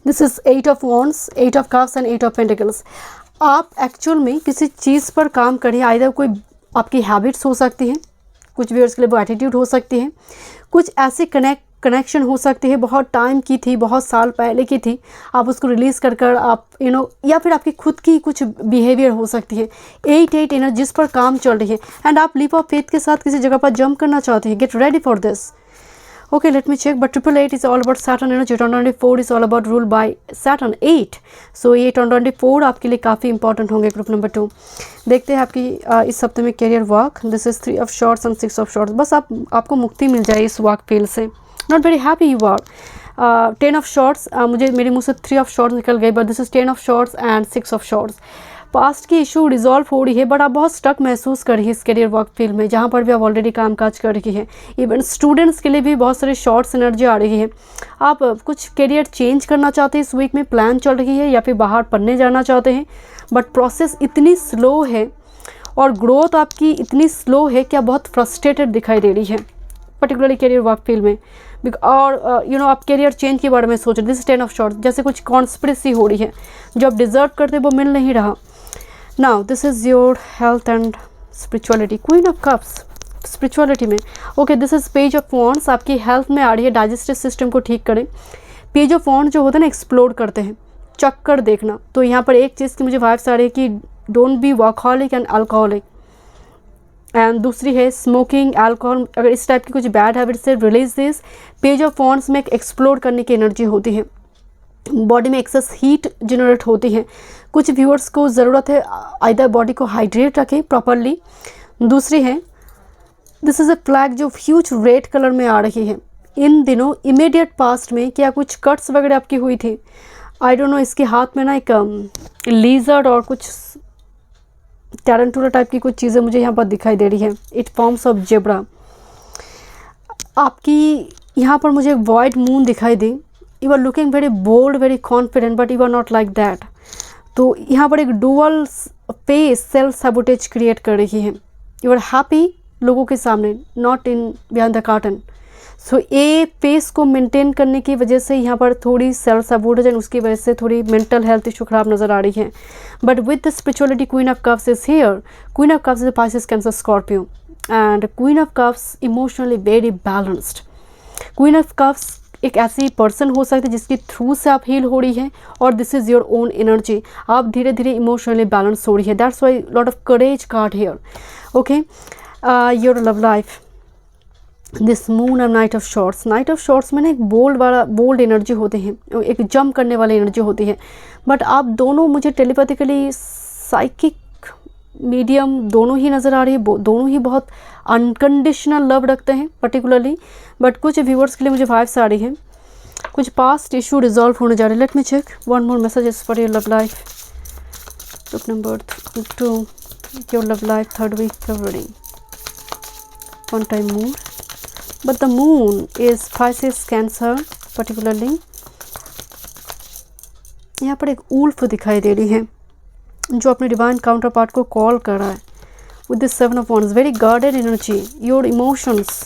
This is 8 of wands, 8 of cups and 8 of pentacles. आप एक्चुअल में किसी चीज़ पर काम करिए, आइदर कोई आपकी हैबिट्स हो सकती हैं, कुछ व्यूअर्स के लिए वो एटीट्यूड हो सकती है, कुछ ऐसे कनेक्शन हो सकती है, बहुत टाइम की थी, बहुत साल पहले की थी, आप उसको रिलीज़ कर आप या फिर आपकी खुद की कुछ बिहेवियर हो सकती है। 8 एनर्जी जिस पर काम चल रही है एंड आप लीप ऑफ फेथ के साथ किसी जगह पर जंप करना चाहते हैं। Get ready for this. Okay, let me check. But 888 is all about Saturn energy. 1024 is all about rule by Saturn 8। So ये 1024 आपके लिए काफ़ी इंपॉर्टेंट होंगे। ग्रुप नंबर 2 देखते हैं आपकी इस हफ्ते में career, work. This is 3 of swords and 6 of swords. बस आपको मुक्ति मिल जाए इस वर्क फील्ड से। Not very happy you are. 10 of swords, मुझे मेरे मुँह से 3 ऑफ शॉर्ट्स निकल गए, but this is 10 of swords and 6 of swords. Past की इशू रिजॉल्व हो रही है, बट आप बहुत स्टक महसूस कर रही है इस करियर वर्क फील्ड में, जहाँ पर भी आप ऑलरेडी काम काज कर रही है। इवन स्टूडेंट्स के लिए भी बहुत सारे शॉर्ट्स एनर्जी आ रही है। आप कुछ करियर चेंज करना चाहते हैं इस वीक में, प्लान चल रही है, या फिर बाहर पढ़ने जाना चाहते हैं, बट प्रोसेस इतनी स्लो है और ग्रोथ आपकी इतनी स्लो है कि आप बहुत फ्रस्ट्रेटेड दिखाई दे रही है, पर्टिकुलरली करियर वर्क फील्ड में। और आप करियर चेंज के बारे में सोच रहे। दिस 10 ऑफ शॉर्ट्स, जैसे कुछ कॉन्स्पिरेसी हो रही है, जो आप डिजर्व करते वो मिल नहीं रहा। Now this is your health and spirituality. Queen of cups spirituality में। Okay, this is page of wands, आपकी हेल्थ में आ रही है, डाइजेस्टिव सिस्टम को ठीक करें। पेज ऑफ वॉन्ड जो होता है ना, एक्सप्लोर करते हैं, चक्कर देखना। तो यहाँ पर एक चीज़ की मुझे वाइब्स आ रही है कि don't be workaholic and alcoholic. And दूसरी है स्मोकिंग, अल्कोहल, अगर इस टाइप की कुछ बैड हैबिट से release this. Page of wands में एक एक्सप्लोर करने की एनर्जी होती है, बॉडी में एक्सेस हीट जनरेट होती है। कुछ व्यूअर्स को ज़रूरत है आइदर बॉडी को हाइड्रेट रखें प्रॉपरली। दूसरी है, दिस इज़ अ फ्लैग जो ह्यूज रेड कलर में आ रही है। इन दिनों इमीडिएट पास्ट में क्या कुछ कट्स वगैरह आपकी हुई थी? आई डोंट नो, इसके हाथ में ना एक लीजर्ड और कुछ टैरेंटुला टाइप की कुछ चीज़ें मुझे यहाँ पर दिखाई दे रही है। It forms of zebra. आपकी यहाँ पर मुझे वॉइड मून दिखाई दी। You are looking very bold, very confident, but you are not like that. तो यहाँ पर एक dual face self sabotage create कर रही है। यू आर हैप्पी लोगों के सामने, not in behind the curtain. So ये फेस को मेंटेन करने की वजह से यहाँ पर थोड़ी सेल्फ सबोटेज एंड उसकी वजह से थोड़ी मेंटल हेल्थ इशू खराब नज़र आ रही है। But with the spirituality, queen of cups is here. Queen of cups is Pisces, cancer, Scorpio and queen of cups emotionally very balanced. Queen of cups एक ऐसी पर्सन हो सकती है जिसके थ्रू से आप हील हो रही है, और this is your own energy. आप धीरे धीरे इमोशनली बैलेंस हो रही है। That's why lot of courage card here. Okay, your love life, this moon and night of shorts. Night of shorts में ना एक बोल्ड एनर्जी होते हैं, एक जंप करने वाली एनर्जी होती है। बट आप दोनों मुझे टेलीपैथिकली, साइकिक, मीडियम दोनों ही नज़र आ रही है। दोनों ही बहुत अनकंडीशनल लव रखते हैं पर्टिकुलरली। बट कुछ व्यूअर्स के लिए मुझे वाइब्स आ रही है कुछ पास्ट इशू रिजॉल्व होने जा रहे हैं. Let me check one more messages for your love life. Group number 2, your love life, 3rd week February. One time moon, but the moon is Pisces Cancer particularly. यहाँ पर एक उल्फ दिखाई दे रही है जो अपने डिवाइन काउंटर पार्ट को कॉल कर रहा है. With this 7 of Wands, very guarded energy, your emotions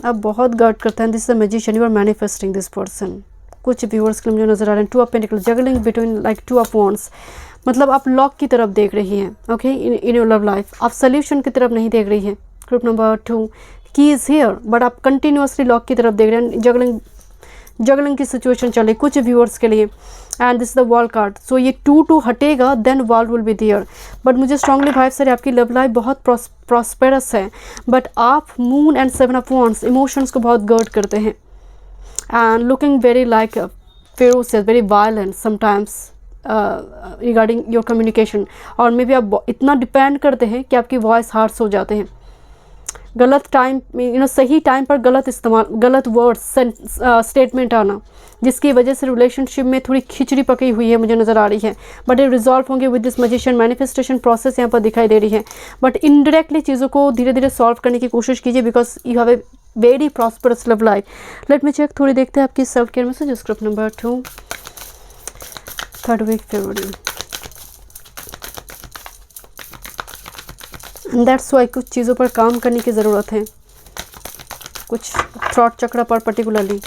आप बहुत गार्ड करते हैं. This is a magician, you are manifesting this person. कुछ व्यूअर्स के लिए मुझे नजर आ रहे हैं 2 of Pentacles, juggling between like 2 of Wands. मतलब आप लॉक की तरफ देख रही हैं. Okay, in your love life आप सोल्यूशन की तरफ नहीं देख रही हैं. ग्रुप नंबर 2, की इज़ हियर, बट आप कंटिन्यूसली लॉक की तरफ देख रहे हैं. जगलिंग की सिचुएशन चल रही कुछ व्यूअर्स के लिए. And this is the wall card. So ये 2 हटेगा then wall will be there. But मुझे स्ट्रांगली भाई सर आपकी लव लाइफ बहुत प्रॉस्पेरस है, बट आप moon and 7 of Wands emotions को बहुत गर्ड करते हैं. And looking very like ferocious, very violent sometimes regarding your communication. और मे बी आप इतना डिपेंड करते हैं कि आपकी वॉइस हार्श हो जाते हैं. गलत टाइम में सही टाइम पर गलत इस्तेमाल, गलत वर्ड्स स्टेटमेंट आना, जिसकी वजह से रिलेशनशिप में थोड़ी खिचड़ी पकी हुई है मुझे नज़र आ रही है. बट ये रिजॉल्व होंगे with this magician. Manifestation process यहाँ पर दिखाई दे रही है. बट इनडायरेक्टली चीज़ों को धीरे धीरे सॉल्व करने की कोशिश कीजिए because you have a very prosperous love life. Let me check, थोड़ी देखते हैं आपकी self care message. Group number 2, 3rd week February. That's why कुछ चीज़ों पर काम करने की ज़रूरत है, कुछ थ्रॉट चक्र पर particularly.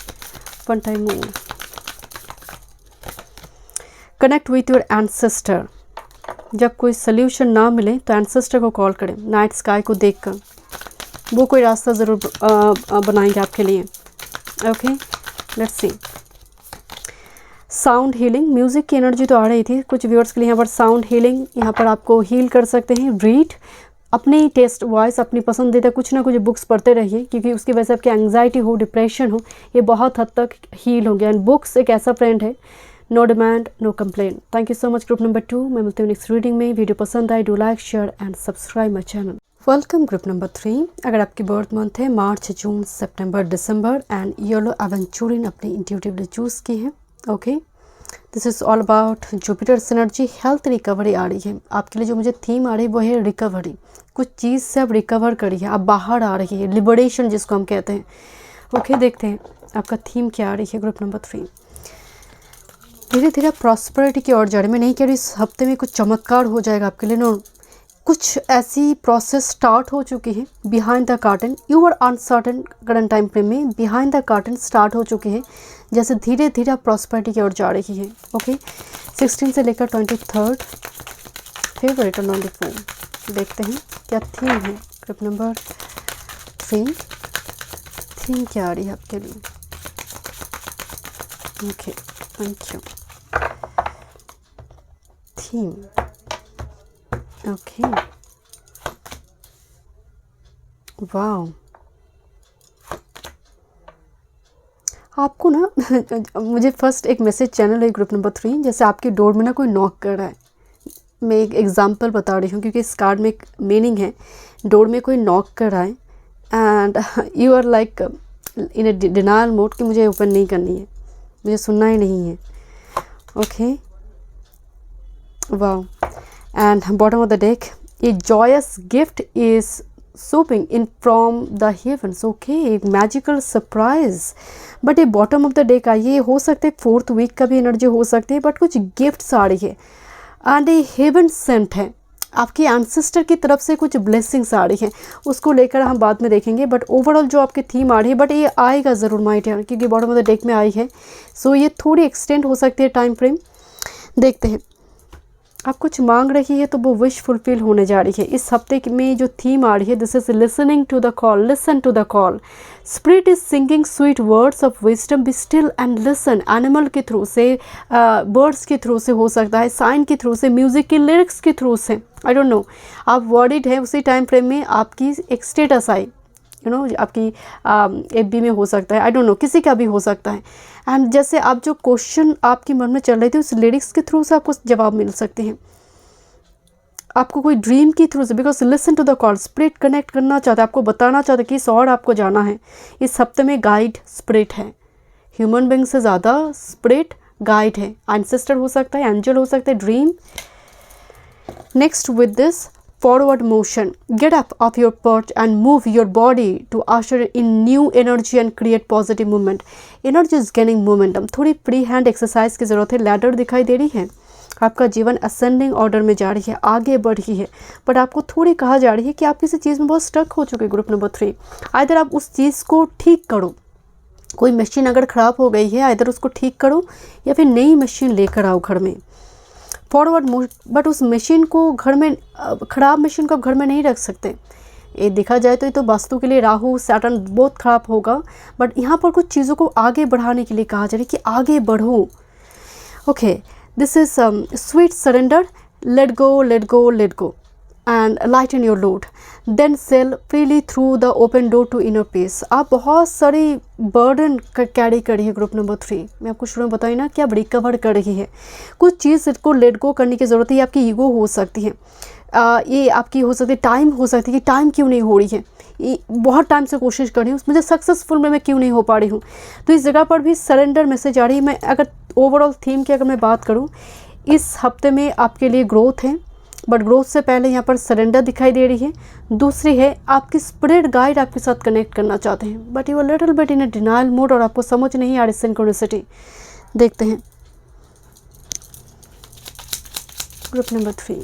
One time moon, connect with your ancestor. जब कोई सोल्यूशन ना मिले तो एंसेस्टर को कॉल करें. नाइट स्काई को देखकर वो कोई रास्ता ज़रूर बनाएंगे आपके लिए. Okay, let's C. Sound healing, music की एनर्जी तो आ रही थी कुछ व्यूअर्स के लिए. यहाँ पर साउंड हीलिंग, यहाँ पर आपको हील कर सकते हैं. रीड अपनी टेस्ट वॉइस, अपनी पसंदीदा कुछ ना कुछ बुक्स पढ़ते रहिए क्योंकि उसकी वजह से आपकी एंग्जाइटी हो, डिप्रेशन हो, ये बहुत हद तक हील हो गया. एंड बुक्स एक ऐसा फ्रेंड है, no demand no complain. Thank you so much. Group number 2, मैं मिलती हूँ नेक्स्ट रीडिंग में. वीडियो पसंद आए, do like, share and subscribe my channel. Welcome. Group number 3, अगर आपकी बर्थ मंथ है मार्च, जून, सितंबर, दिसंबर एंड येलो एवेंचुरिन अपनी इंट्यूटिवली चूज़ की है. Okay, this is all about Jupiter's energy. Health recovery आ रही है आपके लिए. जो मुझे थीम आ रही है वो है रिकवरी. कुछ चीज़ से आप रिकवर करिए, आप बाहर आ रही है, लिबरेशन जिसको हम कहते हैं. ओके, देखते हैं आपका थीम क्या आ रही है. ग्रुप नंबर 3, धीरे धीरे प्रॉस्पेरिटी की ओर जा रही है. मैं नहीं कह रही इस हफ्ते में कुछ चमत्कार हो जाएगा आपके लिए. नो, कुछ ऐसी प्रोसेस स्टार्ट हो चुकी है behind the curtain. You are uncertain current time frame में. बिहाइंड द कर्टन स्टार्ट हो चुकी है, जैसे धीरे धीरे आप प्रॉस्पेरिटी की ओर जा रही है. ओके, 16 से लेकर 23rd February 24. देखते हैं क्या थीम है. ग्रुप नंबर 3, थीम क्या आ रही है आपके लिए. Okay, thank you. Theme, okay, वाह. आपको ना मुझे फर्स्ट एक मैसेज चैनल है ग्रुप नंबर 3, जैसे आपके डोर में ना कोई नॉक कर रहा है. मैं एक एग्जांपल बता रही हूँ क्योंकि इस कार्ड में एक मीनिंग है. डोर में कोई नॉक कर रहा है and you are like in a denial mode कि मुझे ओपन नहीं करनी है, मुझे सुनना ही नहीं है. ओके, वाह. And bottom of the deck, A Joyce gift is swooping in from the heavens. Okay, magical surprise. But ये बॉटम ऑफ द डेक आई, ये हो सकता है 4th week का भी एनर्जी हो सकती है. बट कुछ गिफ्ट्स आ रही है एंड ये हेवन सेंट है. आपके एंसेस्टर की तरफ से कुछ ब्लेसिंग्स आ रही हैं, उसको लेकर हम बाद में देखेंगे. बट ओवरऑल जो आपकी थीम आ रही है, बट ये आएगा ज़रूर माय डियर क्योंकि बॉटम ऑफ द डेक में आई है. सो ये थोड़ी एक्सटेंड हो सकती है टाइम फ्रेम. देखते हैं आप कुछ मांग रही है तो वो विश फुलफिल होने जा रही है. इस हफ्ते में जो थीम आ रही है, this is listening to the call. Listen to the call. Spirit is singing sweet words of wisdom. Be still and listen. Animal के थ्रू से, बर्ड्स के थ्रू से हो सकता है, साइन के थ्रू से, म्यूजिक के लिरिक्स के थ्रू से. आई डोंट नो, आप वर्डिड है. उसी टाइम फ्रेम में आपकी एक स्टेटस आई, यू नो, आपकी FB में हो सकता है, आई डोंट नो, किसी का भी हो सकता है. एंड जैसे आप जो क्वेश्चन आपके मन में चल रहे थे उस लिरिक्स के थ्रू से आपको जवाब मिल सकते हैं. आपको कोई ड्रीम की थ्रू से, because listen to the call. Spirit connect करना चाहता है, आपको बताना चाहता है कि इस और आपको जाना है. इस हफ्ते में गाइड स्पिरिट है, ह्यूमन बींग से ज़्यादा स्पिरिट गाइड है, एंसेस्टर हो सकता है, एंजल हो सकता है, dream. Next with this forward motion, get up off your perch and move your body to usher in new energy and create positive movement. Energy is gaining momentum. थोड़ी फ्री हैंड एक्सरसाइज की ज़रूरत है। लैडर दिखाई दे रही है, आपका जीवन असेंडिंग ऑर्डर में जा रही है, आगे बढ़ रही है, बट आपको थोड़ी कहा जा रही है कि आप किसी चीज़ में बहुत स्टक हो चुके हैं। ग्रुप नंबर 3, आइदर आप उस चीज़ को ठीक करो, कोई मशीन अगर ख़राब हो गई है आइदर उसको ठीक करो या फिर नई मशीन लेकर आओ घर में। फॉरवर्ड मूव, बट उस मशीन को घर में, ख़राब मशीन को आप घर में नहीं रख सकते। ये देखा जाए तो ये तो वास्तु के लिए राहु सैटर्न बहुत ख़राब होगा, बट यहाँ पर कुछ चीज़ों को आगे बढ़ाने के लिए कहा जा रहा है कि आगे बढ़ो। Okay, this is sweet surrender, let go let go let go and lighten your load, then sail freely through the open door to inner peace. आप बहुत सारी बर्डन कैरी कर रही है ग्रुप नंबर 3। मैं आपको शुरू में बताई ना कि आप रिकवर कर रही है। कुछ चीज़ को लेट गो करने की ज़रूरत है। ये आपकी ईगो हो सकती है, ये आपकी हो सकती है, टाइम हो सकती है कि टाइम क्यों नहीं हो रही है, ये बहुत टाइम से कोशिश कर रही हूँ, मुझे सक्सेसफुल में मैं क्यों नहीं हो पा रही हूँ। तो इस जगह पर भी सरेंडर मैसेज आ रही है। मैं अगर ओवरऑल थीम की अगर मैं बात करूँ, इस हफ्ते में आपके लिए ग्रोथ है, बट ग्रोथ से पहले यहाँ पर सरेंडर दिखाई दे रही है। दूसरी है आपकी स्पिरिट गाइड आपके साथ कनेक्ट करना चाहते हैं, but you are little bit in a denial mode और आपको समझ नहीं आ रही सिंक्रोनिसिटी। देखते हैं ग्रुप नंबर 3।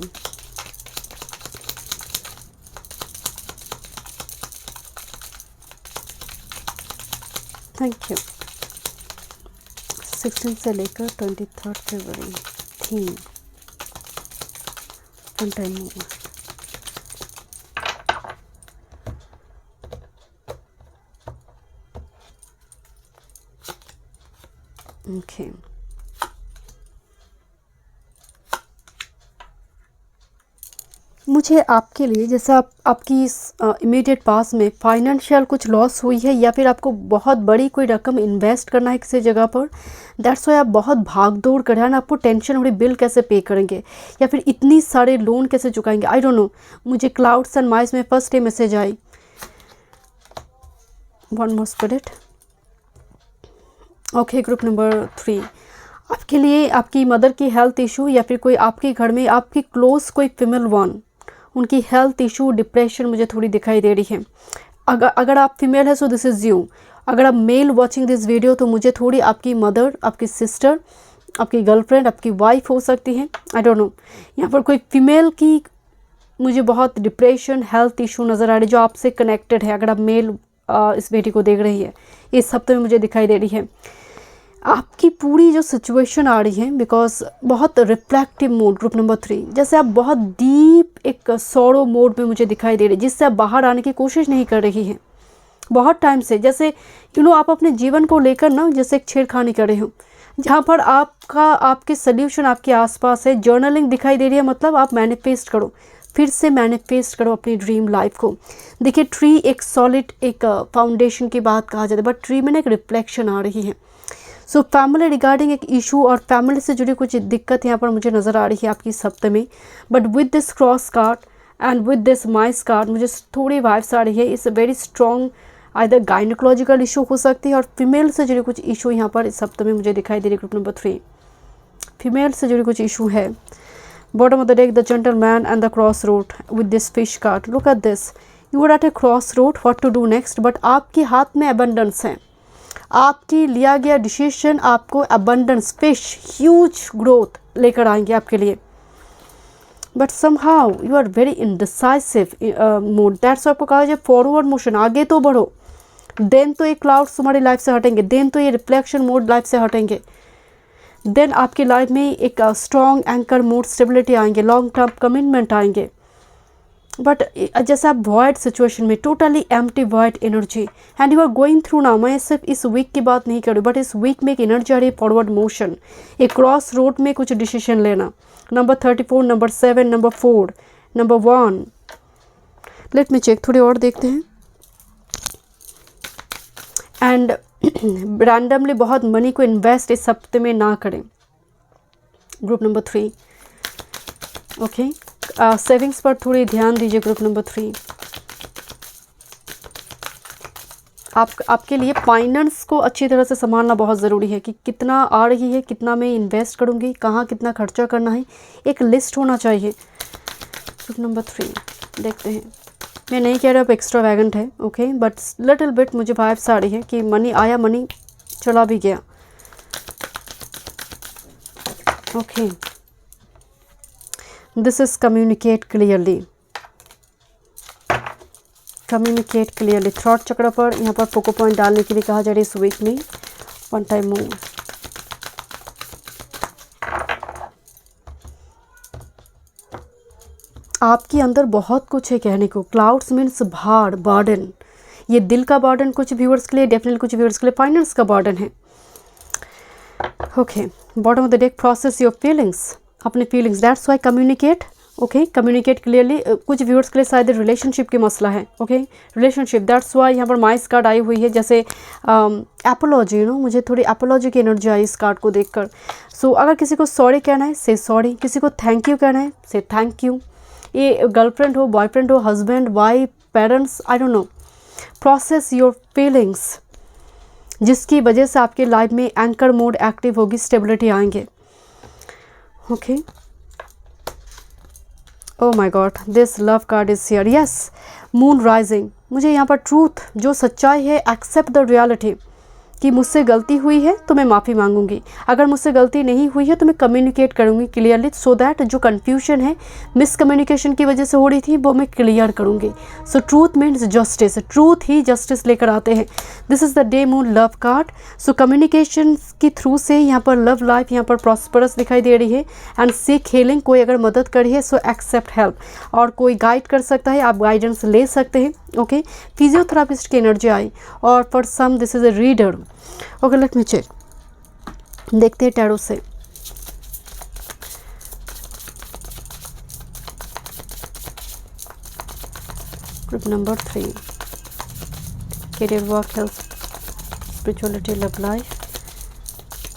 Thank you. 16 से लेकर 23 फरवरी थीम टाइम होगा। ओके, मुझे आपके लिए जैसे आपकी इमीडिएट पास में फाइनेंशियल कुछ लॉस हुई है या फिर आपको बहुत बड़ी कोई रकम इन्वेस्ट करना है किसी जगह पर, दैट्स वाई आप बहुत भाग दौड़ कर रहे हैं ना, आपको टेंशन हो रही बिल कैसे पे करेंगे या फिर इतनी सारे लोन कैसे चुकाएंगे, आई डोंट नो। मुझे क्लाउड्स एंड माइस में फर्स्ट डे मैसेज आई, one more spirit. Okay, group number 3 आपके लिए आपकी मदर की हेल्थ इशू या फिर कोई आपके घर में आपकी क्लोज कोई फीमेल वन, उनकी हेल्थ इशू, डिप्रेशन मुझे थोड़ी दिखाई दे रही है। अगर आप फीमेल है सो दिस इज़ यू। अगर आप मेल वॉचिंग दिस वीडियो तो मुझे थोड़ी आपकी मदर, आपकी सिस्टर, आपकी गर्लफ्रेंड, आपकी वाइफ हो सकती है, आई डोंट नो। यहाँ पर कोई फीमेल की मुझे बहुत डिप्रेशन, हेल्थ इशू नज़र आ रही है जो आपसे कनेक्टेड है। अगर आप मेल इस वीडियो को देख रही है, इस हफ्ते में मुझे दिखाई दे रही है। आपकी पूरी जो सिचुएशन आ रही है बिकॉज बहुत रिफ्लेक्टिव मोड ग्रुप नंबर 3, जैसे आप बहुत डीप एक सौरो मोड में मुझे दिखाई दे रही है जिससे आप बाहर आने की कोशिश नहीं कर रही हैं बहुत टाइम से। जैसे आप अपने जीवन को लेकर ना जैसे एक छेड़खानी कर रहे हो जहाँ पर आपके सोल्यूशन आपके आसपास है। जर्नलिंग दिखाई दे रही है, मतलब आप मैनिफेस्ट करो, फिर से मैनिफेस्ट करो अपनी ड्रीम लाइफ को। देखिए ट्री एक सॉलिड एक फाउंडेशन की बात कहा जाता है, बट ट्री में ना एक रिफ्लेक्शन आ रही है। सो फैमिली रिगार्डिंग एक इशू और फैमिली से जुड़ी कुछ दिक्कत यहाँ पर मुझे नज़र आ रही है आपकी इस हफ्ते में। But with this cross card and with this mice card मुझे थोड़ी वाइब्स आ रही है। It's a very strong either gynaecological issue हो सकती है और फीमेल से जुड़ी कुछ इशू यहाँ पर इस हफ्ते में मुझे दिखाई दे रही है। ग्रुप नंबर 3 फीमेल से जुड़ी कुछ इशू है। Bottom of the deck the gentleman and the crossroad with this fish card. Look at this, you are at a crossroad, what to do next. But आपके हाथ में अबंडेंस है, आपकी लिया गया डिसीजन आपको अबंडेंस, फिश, ह्यूज ग्रोथ लेकर आएंगे आपके लिए। But somehow you are very indecisive mode, that's आपको कहा जाए फॉरवर्ड मोशन, आगे तो बढ़ो। देन तो ये क्लाउड्स तुम्हारी लाइफ से हटेंगे, देन तो ये रिफ्लेक्शन मोड लाइफ से हटेंगे, देन आपकी लाइफ में एक स्ट्रॉन्ग एंकर मोड, स्टेबिलिटी आएंगे, लॉन्ग टर्म कमिटमेंट आएंगे। बट जैसे आप वॉइड सिचुएशन में, totally empty void energy and you are going through now. मैं सिर्फ इस वीक की बात नहीं कर रही, बट इस वीक में एक एनर्जी आ रही है फॉरवर्ड मोशन, एक क्रॉस रोड में कुछ डिसीजन लेना। Number 34, number 7, number 4, number 1। Let me check, थोड़ी और देखते हैं। एंड रैंडमली बहुत मनी को इन्वेस्ट इस हफ्ते में ना करें। ग्रुप नंबर 3 ओके, सेविंग्स पर थोड़ी ध्यान दीजिए। ग्रुप नंबर 3 आपके लिए फाइनेंस को अच्छी तरह से संभालना बहुत ज़रूरी है कि कितना आ रही है, कितना मैं इन्वेस्ट करूँगी, कहाँ कितना खर्चा करना है, एक लिस्ट होना चाहिए। ग्रुप नंबर 3 देखते हैं। मैं नहीं कह रहा आप एक्स्ट्रावैगेंट है, ओके, बट लिटिल बिट मुझे वाइब्स आ रही है कि मनी आया, मनी चला भी गया। Okay, this is communicate clearly, communicate clearly. Throat चक्र पर यहाँ पर फोको पॉइंट डालने के लिए कहा जा रहा है इस वीक में। वन टाइम मूव, आपके अंदर बहुत कुछ है कहने को। क्लाउड्स मीन्स भार, बर्डन, ये दिल का बर्डन कुछ व्यूअर्स के लिए, डेफिनेटली कुछ व्यूअर्स के लिए फाइनेंस का बर्डन है। Okay, bottom of the deck, process your feelings, अपने feelings, that's why communicate. Okay, communicate clearly. कुछ व्यूअर्स के लिए शायद रिलेशनशिप की मसला है। ओके, रिलेशनशिप, दैट्स वाई यहाँ पर माइस कार्ड आई हुई है। जैसे एपोलॉजी, यू नो, मुझे थोड़ी एपोलॉजी की एनर्जी आई इस कार्ड को देखकर। सो अगर किसी को सॉरी कहना है, से सॉरी, किसी को थैंक यू कहना है, से थैंक यू। ये गर्लफ्रेंड हो, बॉयफ्रेंड हो, husband, wife, parents, I don't no, process your feelings, जिसकी वजह से आपके लाइफ में एंकर मोड एक्टिव होगी, स्टेबिलिटी आएंगे। Okay, oh my God, this love card is here. Yes, moon rising, मुझे यहाँ पर ट्रूथ, जो सच्चाई है, एक्सेप्ट द रियलिटी, कि मुझसे गलती हुई है तो मैं माफ़ी मांगूंगी, अगर मुझसे गलती नहीं हुई है तो मैं कम्युनिकेट करूंगी क्लियरली, सो दैट जो कन्फ्यूजन है, मिसकम्युनिकेशन की वजह से हो रही थी, वो मैं क्लियर करूंगी। सो ट्रूथ मीन्स जस्टिस, ट्रूथ ही जस्टिस लेकर आते हैं। This is the day moon love card. So communication के थ्रू से यहाँ पर लव लाइफ यहाँ पर प्रॉस्परस दिखाई दे रही है। एंड सीक हीलिंग, कोई अगर मदद करी है सो एक्सेप्ट हेल्प, और कोई गाइड कर सकता है, आप गाइडेंस ले सकते हैं। ओके, फिजियोथेरापिस्ट की एनर्जी आई, और for some this is a reader. Okay, let me check, देखते हैं टैरो से। Group number 3, career, work, health, spirituality, love life,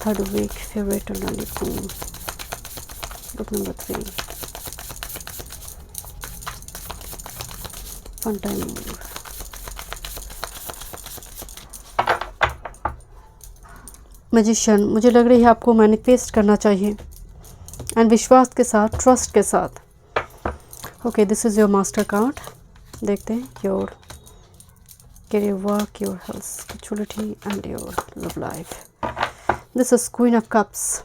third week, favourite और honeymoon. Group number 3, one time move. Magician, मुझे लग रही है आपको मैनिफेस्ट करना चाहिए, एंड विश्वास के साथ, ट्रस्ट के साथ। Okay, this is your master card. देखते हैं your career, work, your health, spirituality and your love life. This is queen of cups.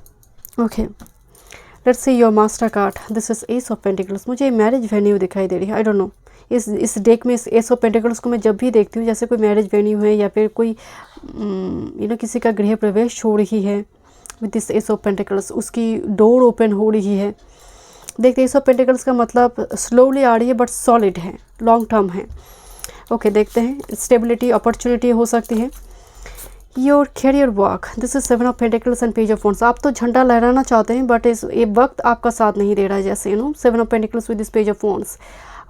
Okay, let's see your master card. This is S of pentacles. मुझे मैरिज वेन्यू दिखाई दे रही है, आई डोंट नो, इस डेक में इस एस ऑफ पेंटिकल्स को मैं जब भी देखती हूँ, जैसे कोई मैरिज वेन्यू है या फिर कोई किसी का गृह प्रवेश हो रही है with this S of pentacles, उसकी डोर ओपन हो रही है। देखते हैं, एस ऑफ पेंटिकल्स का मतलब स्लोली आ रही है बट सॉलिड है, लॉन्ग टर्म है। ओके, देखते हैं, स्टेबिलिटी, अपॉर्चुनिटी हो सकती है। Your career, work, this is 7 of pentacles and page of wands. आप तो झंडा लहराना चाहते हैं बट ये वक्त आपका साथ नहीं दे रहा है। जैसे 7 of pentacles with this page of wands,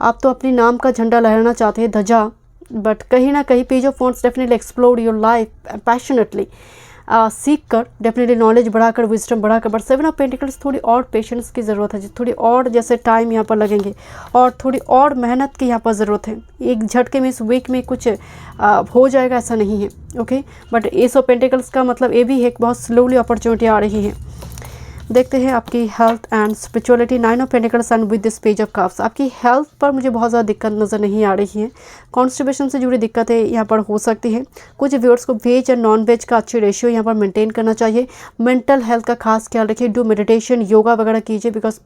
आप तो अपनी नाम का झंडा लहराना चाहते हैं, ध्वजा, बट कहीं ना कहीं page of wands definitely explore your life passionately, सीख कर, डेफिनेटली नॉलेज बढ़ाकर, विजडम बढ़ाकर। बट 7 ऑफ पेंटिकल्स, थोड़ी और पेशेंस की ज़रूरत है, थोड़ी और जैसे टाइम यहाँ पर लगेंगे, और थोड़ी और मेहनत की यहाँ पर ज़रूरत है। एक झटके में इस वीक में कुछ हो जाएगा ऐसा नहीं है। Okay, but S of pentacles का मतलब ये भी है कि बहुत स्लोली अपॉर्चुनिटी आ रही है। देखते हैं आपकी health and spirituality, 9 of pentacles and with this page of cups. आपकी हेल्थ पर मुझे बहुत ज़्यादा दिक्कत नज़र नहीं आ रही है, कॉन्स्टिपेशन से जुड़ी दिक्कतें यहाँ पर हो सकती हैं। कुछ व्यूअर्स को वेज और नॉन वेज का अच्छी रेशियो यहाँ पर मेंटेन करना चाहिए। मेंटल हेल्थ का खास ख्याल रखिए, डू मेडिटेशन, योगा वगैरह कीजिए, बिकॉज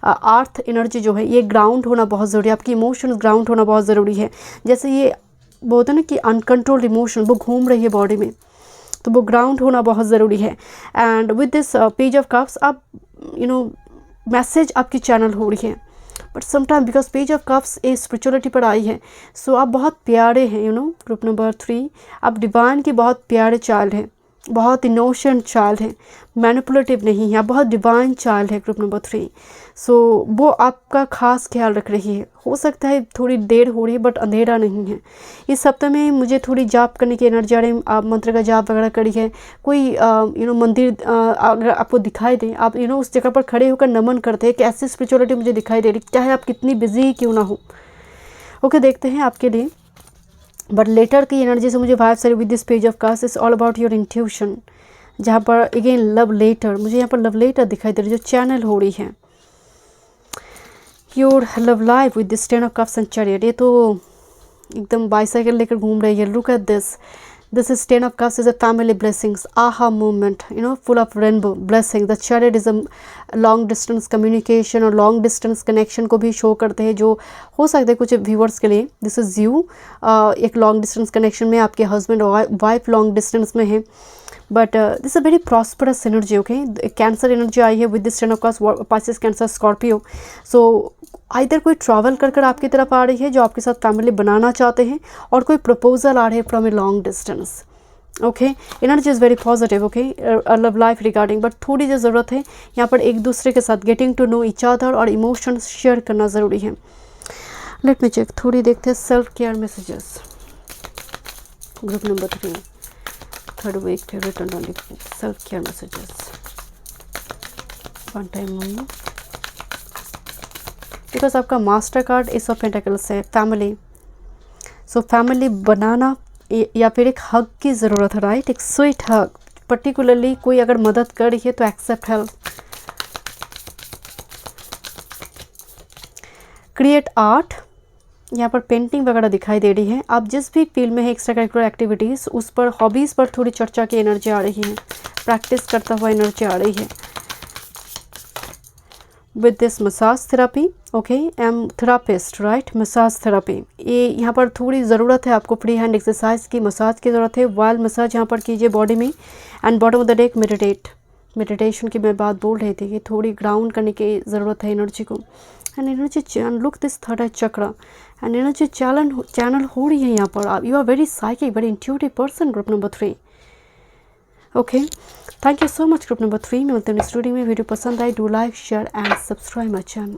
अर्थ एनर्जी जो है ये ग्राउंड होना बहुत ज़रूरी है, आपकी इमोशंस ग्राउंड होना बहुत ज़रूरी है। जैसे ये बोलते हैं ना कि अनकंट्रोल्ड इमोशन वो घूम रही है बॉडी में, तो वो ग्राउंड होना बहुत ज़रूरी है। And with this page of cups, आप मैसेज आपकी चैनल हो रही है, but sometime because page of cups A spirituality पर आई है, सो आप बहुत प्यारे हैं। ग्रुप नंबर 3, आप डिवाइन के बहुत प्यारे चाइल्ड हैं, बहुत इनोसेंट चाइल्ड है, मैनिपुलेटिव नहीं है, आप बहुत डिवाइन चाइल्ड है। ग्रुप नंबर 3, सो वो आपका खास ख्याल रख रही है। हो सकता है थोड़ी देर हो रही है बट अंधेरा नहीं है। इस हफ्ते में मुझे थोड़ी जाप करने की एनर्जी आ रही है, आप मंत्र का जाप वगैरह करी है, कोई मंदिर अगर आपको दिखाई दे, आप उस जगह पर खड़े होकर नमन करते हैं कि ऐसी स्पिरिचुअलिटी मुझे दिखाई दे रही, चाहे आप कितनी बिजी क्यों ना हो। ओके, देखते हैं आपके लिए बट लेटर की एनर्जी से मुझे वाइब्स आ रही with this page of cards is all about your intuition, जहाँ पर अगेन लव लेटर, मुझे यहाँ पर लव लेटर दिखाई दे रही है जो चैनल हो रही है। Your love life with this 10 of cups and chariot, ये तो एकदम बाइसाइकिल लेकर घूम रही है। Look at this, this is 10 of cups is a family blessings, aha moment, you know, full of rainbow blessings. The chariot is a long distance communication और long distance connection को भी शो करते हैं, जो हो सकते हैं कुछ व्यूअर्स के लिए। दिस इज़ यू, एक लॉन्ग डिस्टेंस कनेक्शन में आपके हस्बैंड और वाइफ लॉन्ग डिस्टेंस में है, but this a very prosperous energy. Okay, cancer energy आई है with this 10 of cups, Pisces, cancer, Scorpio. So either कोई ट्रैवल कर कर आपकी तरफ आ रही है जो आपके साथ फैमिली बनाना चाहते हैं, और कोई प्रपोजल आ रहे हैं from a long distance. Okay, energy is very positive. Okay, love life regarding, but थोड़ी जो ज़रूरत है यहाँ पर एक दूसरे के साथ getting to know each other और इमोशंस शेयर करना ज़रूरी है। लेट मी चेक, थोड़ी देखते हैं self care messages. Group number 3, third week favourite on self care messages, one time only, because आपका master card ace of pentacles है, फैमिली। सो फैमिली बनाना या फिर एक हग की ज़रूरत है, राइट, एक स्वीट हग। पर्टिकुलरली कोई अगर मदद कर रही है तो एक्सेप्ट हेल्प। क्रिएट आर्ट, यहाँ पर पेंटिंग वगैरह दिखाई दे रही है। आप जिस भी फील्ड में है एक्स्ट्रा करिकुलर एक्टिविटीज़, उस पर हॉबीज़ पर थोड़ी चर्चा की एनर्जी आ रही है, प्रैक्टिस करता हुआ एनर्जी आ रही है। With this massage therapy, okay, I am therapist, right, massage therapy, ये यहाँ पर थोड़ी ज़रूरत है आपको फ्री हैंड एक्सरसाइज की, मसाज की ज़रूरत है। वाइल्ड मसाज यहाँ पर कीजिए बॉडी में। And bottom of the deck meditation की मैं बात बोल रही थी कि थोड़ी ग्राउंड करने की ज़रूरत है एनर्जी को। And energy look this third eye chakra, and energy channel हो रही है यहाँ पर। आप you are very psychic, very intuitive person, group number 3। Okay, thank you so much group number 3। मैं मिलते हैं नेक्स्ट वीडियो में। वीडियो पसंद आई, do like, share and subscribe my channel.